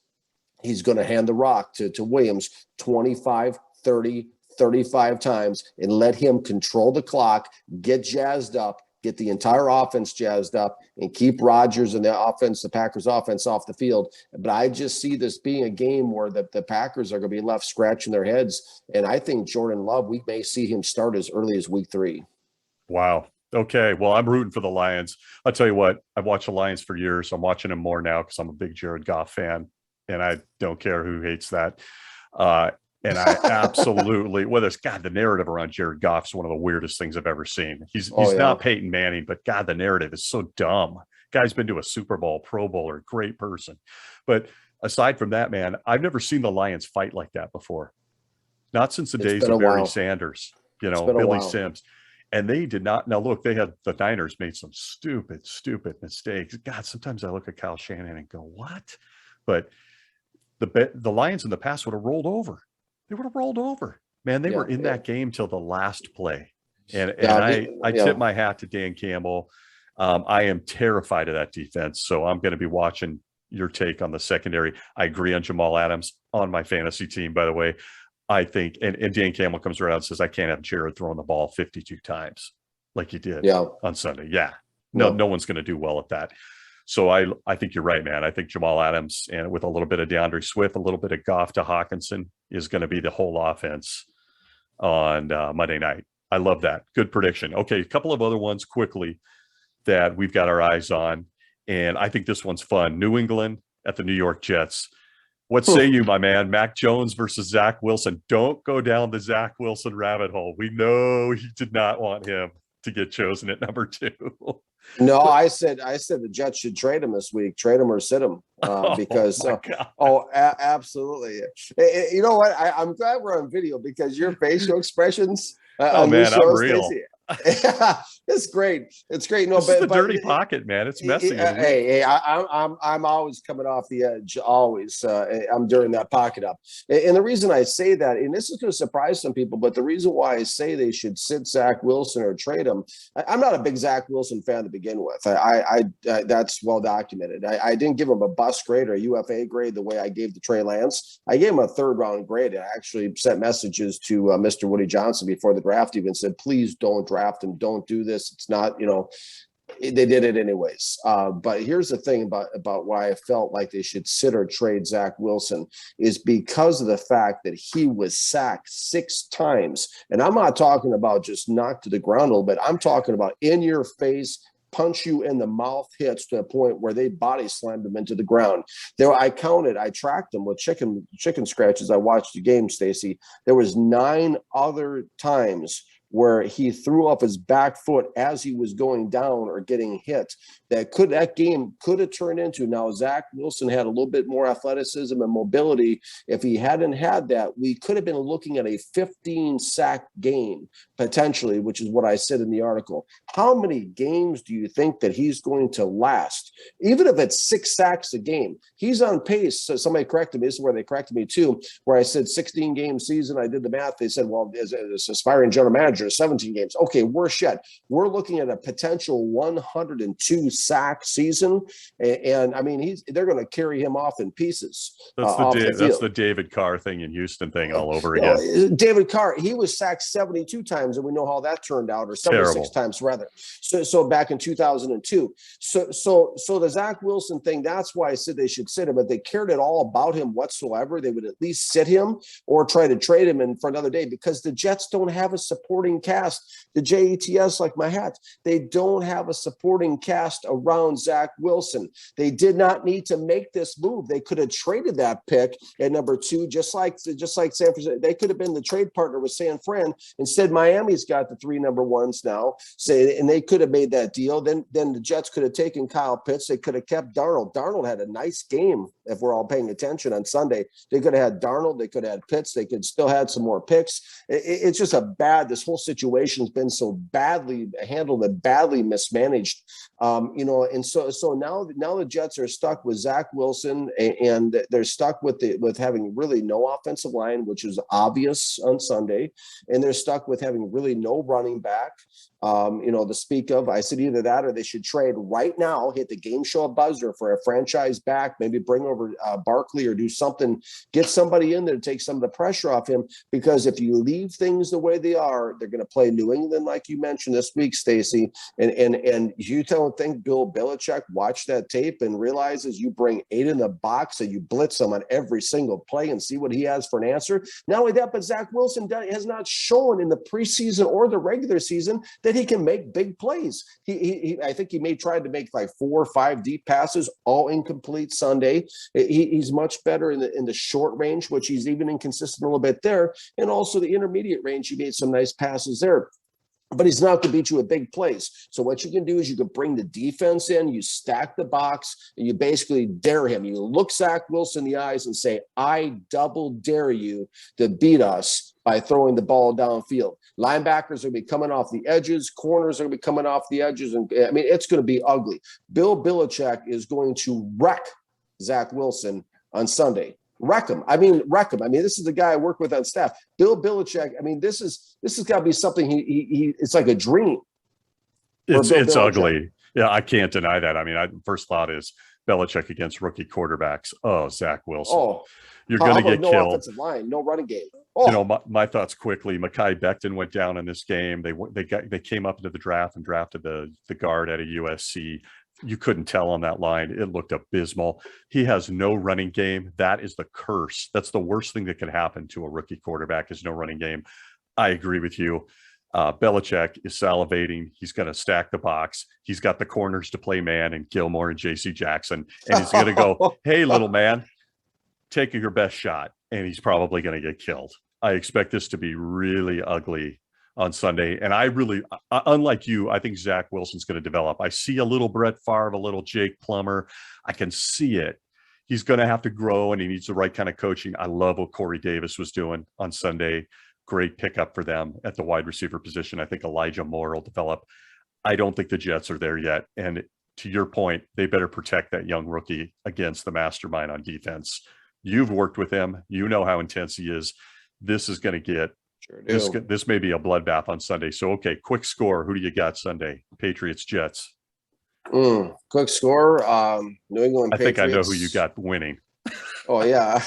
he's going to hand the rock to Williams 25, 30, 35 times and let him control the clock, get jazzed up, get the entire offense jazzed up, and keep Rodgers and the Packers offense off the field. But I just see this being a game where the Packers are going to be left scratching their heads. And I think Jordan Love, we may see him start as early as week 3. Wow. Okay. Well, I'm rooting for the Lions. I'll tell you what, I've watched the Lions for years. I'm watching them more now because I'm a big Jared Goff fan, and I don't care who hates that. And I absolutely, the narrative around Jared Goff is one of the weirdest things I've ever seen. He's not Peyton Manning, but God, the narrative is so dumb. Guy's been to a Super Bowl, Pro Bowler, great person. But aside from that, man, I've never seen the Lions fight like that before. Not since the days of Barry Sanders, Billy Sims. And they did not. Now, look, the Niners made some stupid mistakes. God, sometimes I look at Kyle Shanahan and go, what? But the Lions in the past would have rolled over. They would have rolled over, man. They were in that game till the last play. And I tip my hat to Dan Campbell. I am terrified of that defense. So I'm going to be watching your take on the secondary. I agree on Jamal Adams on my fantasy team, by the way. I think, and Dan Campbell comes around and says, I can't have Jared throwing the ball 52 times like you did on Sunday. Yeah. No one's going to do well at that. So I think you're right, man. I think Jamal Adams, and with a little bit of DeAndre Swift, a little bit of Goff to Hawkinson, is going to be the whole offense on Monday night. I love that. Good prediction. Okay, a couple of other ones quickly that we've got our eyes on, and I think this one's fun. New England at the New York Jets. What say you, my man? Mac Jones versus Zach Wilson. Don't go down the Zach Wilson rabbit hole. We know he did not want him to get chosen at number 2. No, I said the Jets should trade him this week. Trade him or sit him because absolutely. You know what? I'm glad we're on video because your facial expressions. I'm real. It's great. It's great. No, this is the dirty pocket, man. It's messy. Hey, I'm always coming off the edge. Always, I'm during that pocket up. And the reason I say that, and this is going to surprise some people, but the reason why I say they should sit Zach Wilson or trade him, I'm not a big Zach Wilson fan to begin with. I that's well documented. I didn't give him a bust grade or a UFA grade the way I gave to Trey Lance. I gave him a 3rd round grade. I actually sent messages to Mr. Woody Johnson before the draft even said, please don't draft him. Don't do this. It's not, they did it anyways. But here's the thing about why I felt like they should sit or trade Zach Wilson is because of the fact that he was sacked 6 times. And I'm not talking about just knocked to the ground a little bit. I'm talking about in your face, punch you in the mouth hits to a point where they body slammed him into the ground. I tracked them with chicken scratches. I watched the game, Stacy. There was 9 other times where he threw up his back foot as he was going down or getting hit. That game could have turned into, now Zach Wilson had a little bit more athleticism and mobility. If he hadn't had that, we could have been looking at a 15 sack game potentially, which is what I said in the article. How many games do you think that he's going to last? Even if it's 6 sacks a game, he's on pace. So somebody corrected me. This is where they corrected me too, where I said 16 game season. I did the math. They said, well, as aspiring general manager, 17 games. Okay, worse yet, we're looking at a potential 102 sack season, and I mean they're going to carry him off in pieces. That's the David Carr thing in Houston thing all over again. David Carr, he was sacked 72 times, and we know how that turned out, or 76 times rather. So back in 2002. So the Zach Wilson thing, that's why I said they should sit him. If they cared at all about him whatsoever, they would at least sit him or try to trade him in for another day, because the Jets don't have a supporting supporting cast. The JETS, like my hat, they don't have a supporting cast around Zach Wilson. They did not need to make this move. They could have traded that pick at number 2, just like San Francisco. They could have been the trade partner with San Fran. Instead, Miami's got the 3 number 1s now. And they could have made that deal. Then the Jets could have taken Kyle Pitts. They could have kept Darnold. Darnold had a nice game, if we're all paying attention, on Sunday. They could have had Darnold. They could have had Pitts. They could still had some more picks. It's just this whole situation's been so badly handled and badly mismanaged. And so now the Jets are stuck with Zach Wilson, and they're stuck with having really no offensive line, which is obvious on Sunday, and they're stuck with having really no running back. To speak of. I said either that or they should trade right now, hit the game show buzzer for a franchise back, maybe bring over Barkley or do something, get somebody in there to take some of the pressure off him, because if you leave things the way they are, they're going to play New England, like you mentioned this week, Stacey, and you don't think Bill Belichick watched that tape and realizes you bring 8 in the box and you blitz him on every single play and see what he has for an answer? Not only that, but Zach Wilson has not shown in the preseason or the regular season that he can make big plays. I think he tried to make like 4 or 5 deep passes, all incomplete Sunday. He's much better in the short range, which he's even inconsistent a little bit there, and also the intermediate range. He made some nice passes there. But he's not going to beat you with big plays. So what you can do is you can bring the defense in, you stack the box, and you basically dare him. You look Zach Wilson in the eyes and say, I double dare you to beat us by throwing the ball downfield. Linebackers are going to be coming off the edges. Corners are going to be coming off the edges. And I mean, it's going to be ugly. Bill Belichick is going to wreck Zach Wilson on Sunday. Wreck him. This is the guy I work with on staff. Bill Belichick. I mean, this has got to be something he it's like a dream. It's ugly. Yeah, I can't deny that. I mean, first thought is Belichick against rookie quarterbacks. Oh, Zach Wilson. Oh, you're going to get killed. No offensive line, no running game. Oh. My thoughts quickly. Mekhi Becton went down in this game. They came up into the draft and drafted the guard out of USC. You couldn't tell on that line. It looked abysmal. He has no running game. That is the curse. That's the worst thing that could happen to a rookie quarterback is no running game. I agree with you. Belichick is salivating. He's going to stack the box. He's got the corners to play man and Gilmore and JC Jackson. And he's going to go, hey, little man, take your best shot. And he's probably going to get killed. I expect this to be really ugly on Sunday. And I really, unlike you, I think Zach Wilson's going to develop. I see a little Brett Favre, a little Jake Plummer. I can see it. He's going to have to grow, and he needs the right kind of coaching. I love what Corey Davis was doing on Sunday. Great pickup for them at the wide receiver position. I think Elijah Moore will develop. I don't think the Jets are there yet. And to your point, they better protect that young rookie against the mastermind on defense. You've worked with him. You know how intense he is. This is going to get This may be a bloodbath on Sunday. So, okay, quick score. Who do you got Sunday? Patriots, Jets. Quick score. New England Patriots. I think I know who you got winning. Oh, yeah.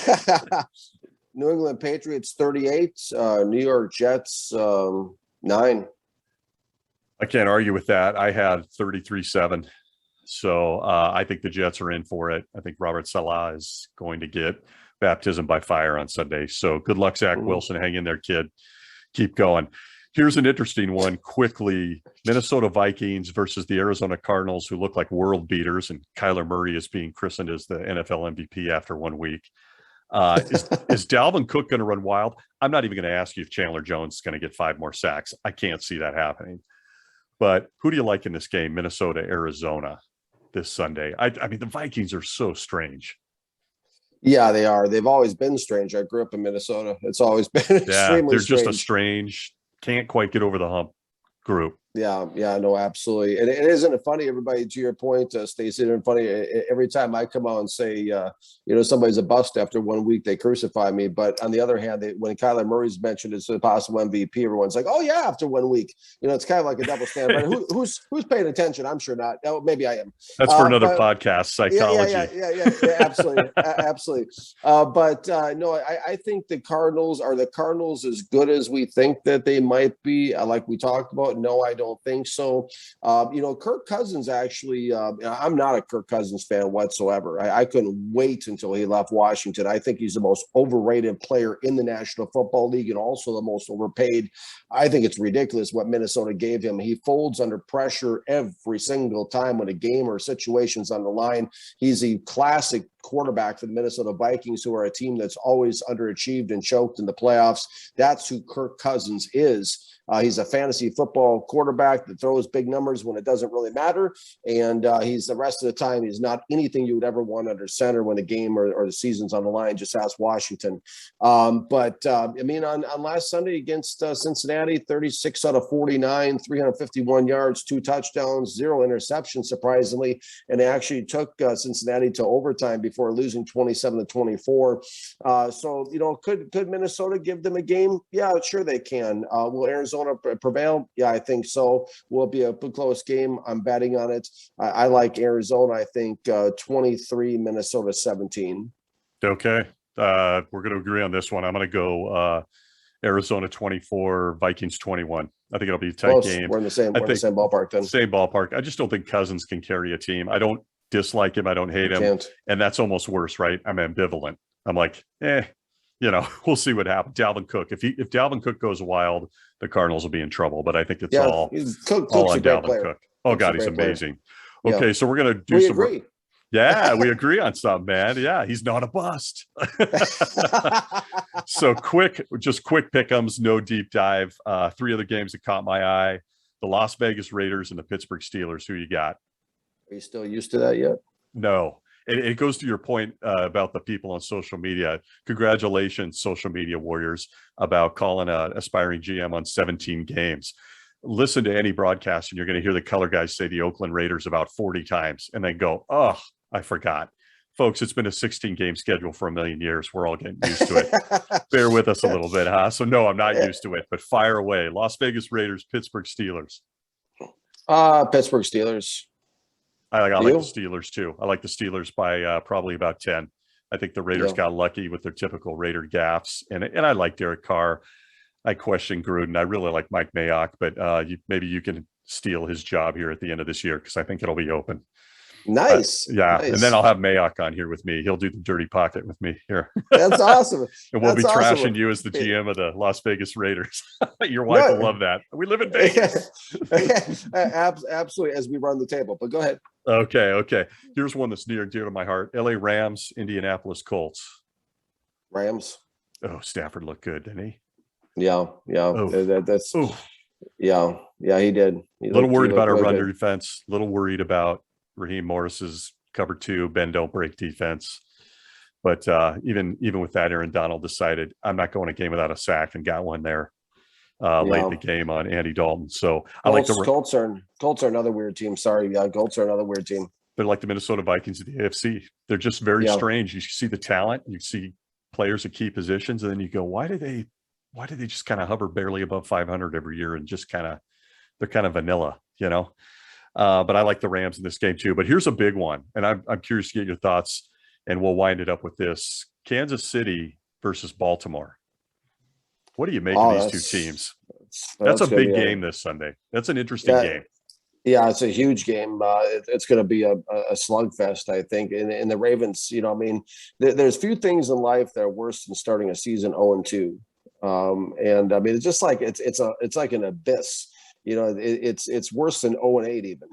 New England Patriots 38, New York Jets 9. I can't argue with that. I had 33-7. So I think the Jets are in for it. I think Robert Saleh is going to get baptism by fire on Sunday. So good luck, Zach Wilson. Hang in there, kid. Keep going. Here's an interesting one quickly. Minnesota Vikings versus the Arizona Cardinals, who look like world beaters, and Kyler Murray is being christened as the NFL MVP after 1 week. Is Dalvin Cook going to run wild? I'm not even going to ask you if Chandler Jones is going to get 5 more sacks. I can't see that happening. But who do you like in this game, Minnesota, Arizona, this Sunday? I mean, the Vikings are so strange. Yeah, they are. They've always been strange. I grew up in Minnesota. It's always been extremely they're strange. Just a strange, can't quite get over the hump group. Yeah, no, absolutely. And it isn't funny, everybody, to your point, Stacey, isn't funny. Every time I come out and say, somebody's a bust after 1 week, they crucify me. But on the other hand, when Kyler Murray's mentioned as a possible MVP, everyone's like, oh, yeah, after 1 week. It's kind of like a double standard. But who's paying attention? I'm sure not. Oh, maybe I am. That's for another podcast, psychology. Yeah, absolutely. Absolutely. No, I think the Cardinals as good as we think that they might be? Like we talked about, no, I don't don't think so. Kirk Cousins actually, I'm not a Kirk Cousins fan whatsoever. I couldn't wait until he left Washington. I think he's the most overrated player in the National Football League and also the most overpaid. I think it's ridiculous what Minnesota gave him. He folds under pressure every single time when a game or situation's on the line. He's a classic quarterback for the Minnesota Vikings, who are a team that's always underachieved and choked in the playoffs. That's who Kirk Cousins is. He's a fantasy football quarterback that throws big numbers when it doesn't really matter. And he's the rest of the time, he's not anything you would ever want under center when the game or the season's on the line. Just ask Washington. On last Sunday against Cincinnati, 36 out of 49, 351 yards, 2 touchdowns, 0 interceptions, surprisingly. And they actually took Cincinnati to overtime before losing 27-24. Could Minnesota give them a game? Yeah, sure they can. Will Arizona prevail? Yeah, I think so. Will it be a close game? I'm betting on it. I like Arizona. I think 23, Minnesota 17. Okay. We're going to agree on this one. I'm going to go Arizona 24, Vikings 21. I think it'll be a tight game. We're in the same ballpark then. Same ballpark. I just don't think Cousins can carry a team. I don't dislike him. I don't hate him. And that's almost worse, right? I'm ambivalent. I'm like, we'll see what happens. Dalvin Cook. If Dalvin Cook goes wild, the Cardinals will be in trouble. But I think it's all on Dalvin Cook. Oh, God, he's amazing. Player. Okay, so we're going to do some. Agree. Yeah, we agree on something, man. Yeah, he's not a bust. So quick pick'ems, no deep dive. 3 other games that caught my eye: the Las Vegas Raiders and the Pittsburgh Steelers. Who you got? Are you still used to that yet? No. It goes to your point about the people on social media. Congratulations, social media warriors, about calling an aspiring GM on 17 games. Listen to any broadcast and you're going to hear the color guys say the Oakland Raiders about 40 times and then go, oh, I forgot. Folks, it's been a 16-game schedule for a million years. We're all getting used to it. Bear with us a little bit, huh? So, no, I'm not used to it, but fire away. Las Vegas Raiders, Pittsburgh Steelers. Pittsburgh Steelers. I like the Steelers, too. I like the Steelers by probably about 10. I think the Raiders got lucky with their typical Raider gaffes. And I like Derek Carr. I question Gruden. I really like Mike Mayock, but maybe you can steal his job here at the end of this year because I think it'll be open. Nice. Nice. And then I'll have Mayock on here with me. He'll do the dirty pocket with me here. That's awesome. And we'll be trashing you as the GM of the Las Vegas Raiders. Your wife will love that. We live in Vegas. Absolutely, as we run the table. But go ahead. Okay. Here's one that's near and dear to my heart. LA Rams, Indianapolis Colts. Rams. Oh, Stafford looked good, didn't he? Yeah. Oh. Yeah, he did. A little worried about our run defense. A little worried about Raheem Morris's cover 2, bend don't break defense. But even with that, Aaron Donald decided I'm not going a game without a sack and got one there late in the game on Andy Dalton. So I like the Colts are another weird team. Sorry, Colts are another weird team. They're like the Minnesota Vikings of the AFC. They're just very strange. You see the talent, you see players at key positions, and then you go, why do they just kind of hover barely above 500 every year and just they're kind of vanilla, But I like the Rams in this game too. But here's a big one, and I'm curious to get your thoughts, and we'll wind it up with this: Kansas City versus Baltimore. What do you make of these 2 teams? That's a big game this Sunday. That's an interesting game. Yeah, it's a huge game. It's going to be a slugfest, I think. And the Ravens, there's few things in life that are worse than starting a season 0-2. It's just like it's like an abyss. It's worse than 0-8 even.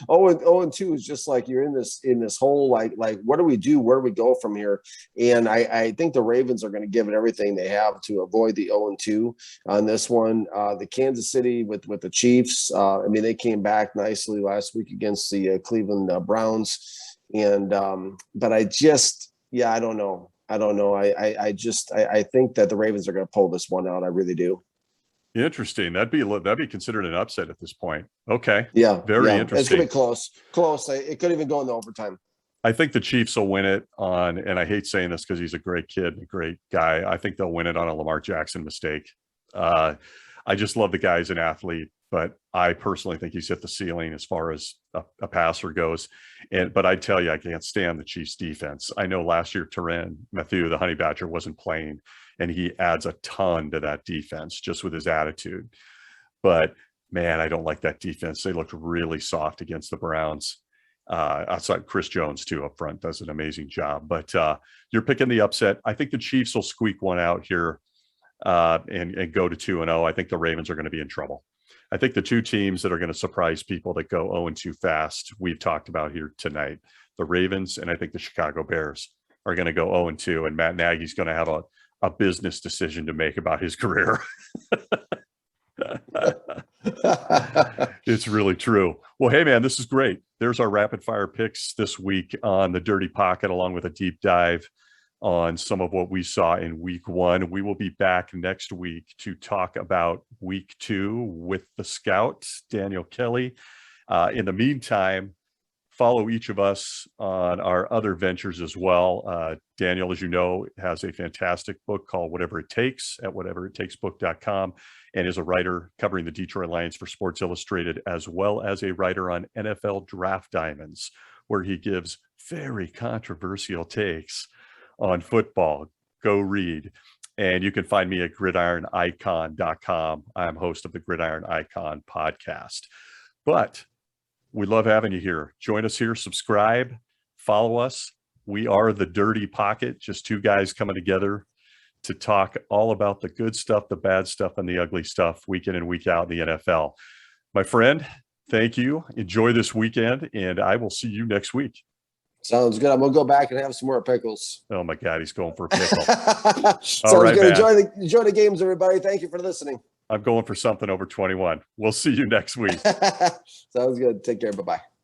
0-2 is just like you're in this whole like what do we do? Where do we go from here? And I think the Ravens are going to give it everything they have to avoid the 0-2 on this one. The Kansas City with the Chiefs. They came back nicely last week against the Cleveland Browns. And but I don't know. I think that the Ravens are going to pull this one out. I really do. Interesting. That'd be considered an upset at this point. Okay. Yeah. Very interesting. It's gonna be close. It could even go into overtime. I think the Chiefs will win it on, and I hate saying this because he's a great kid, a great guy. I think they'll win it on a Lamar Jackson mistake. I just love the guy as an athlete, but I personally think he's hit the ceiling as far as a passer goes. But I tell you, I can't stand the Chiefs defense. I know last year Tyrann Mathieu, the Honey Badger, wasn't playing, and he adds a ton to that defense just with his attitude. But Man, I don't like that defense. They looked really soft against the Browns. Outside Chris Jones too up front does an amazing job, but you're picking the upset. I think the Chiefs will squeak one out here and go to 2-0. I think the Ravens are going to be in trouble. I think the two teams that are going to surprise people that go 0-2 fast, we've talked about here tonight, the Ravens, and I think the Chicago Bears are going to go 0-2, and Matt Nagy's going to have a business decision to make about his career. It's really true. Well, hey, man, this is great. There's our rapid fire picks this week on the Dirty Pocket, along with a deep dive on some of what we saw in week 1. We will be back next week to talk about week 2 with the scout, Daniel Kelly. In the meantime, follow each of us on our other ventures as well. Daniel, as you know, has a fantastic book called Whatever It Takes at whateverittakesbook.com, and is a writer covering the Detroit Lions for Sports Illustrated, as well as a writer on NFL Draft Diamonds, where he gives very controversial takes on football. Go read. And you can find me at gridironicon.com. I'm host of the Gridiron Icon podcast. But we love having you here. Join us here, subscribe, follow us. We are the Dirty Pocket, just two guys coming together to talk all about the good stuff, the bad stuff, and the ugly stuff week in and week out in the NFL. My friend, thank you. Enjoy this weekend, and I will see you next week. Sounds good. I'm going to go back and have some more pickles. Oh, my God, he's going for a pickle. Sounds right, good. Enjoy the games, everybody. Thank you for listening. I'm going for something over 21. We'll see you next week. Sounds good. Take care. Bye-bye.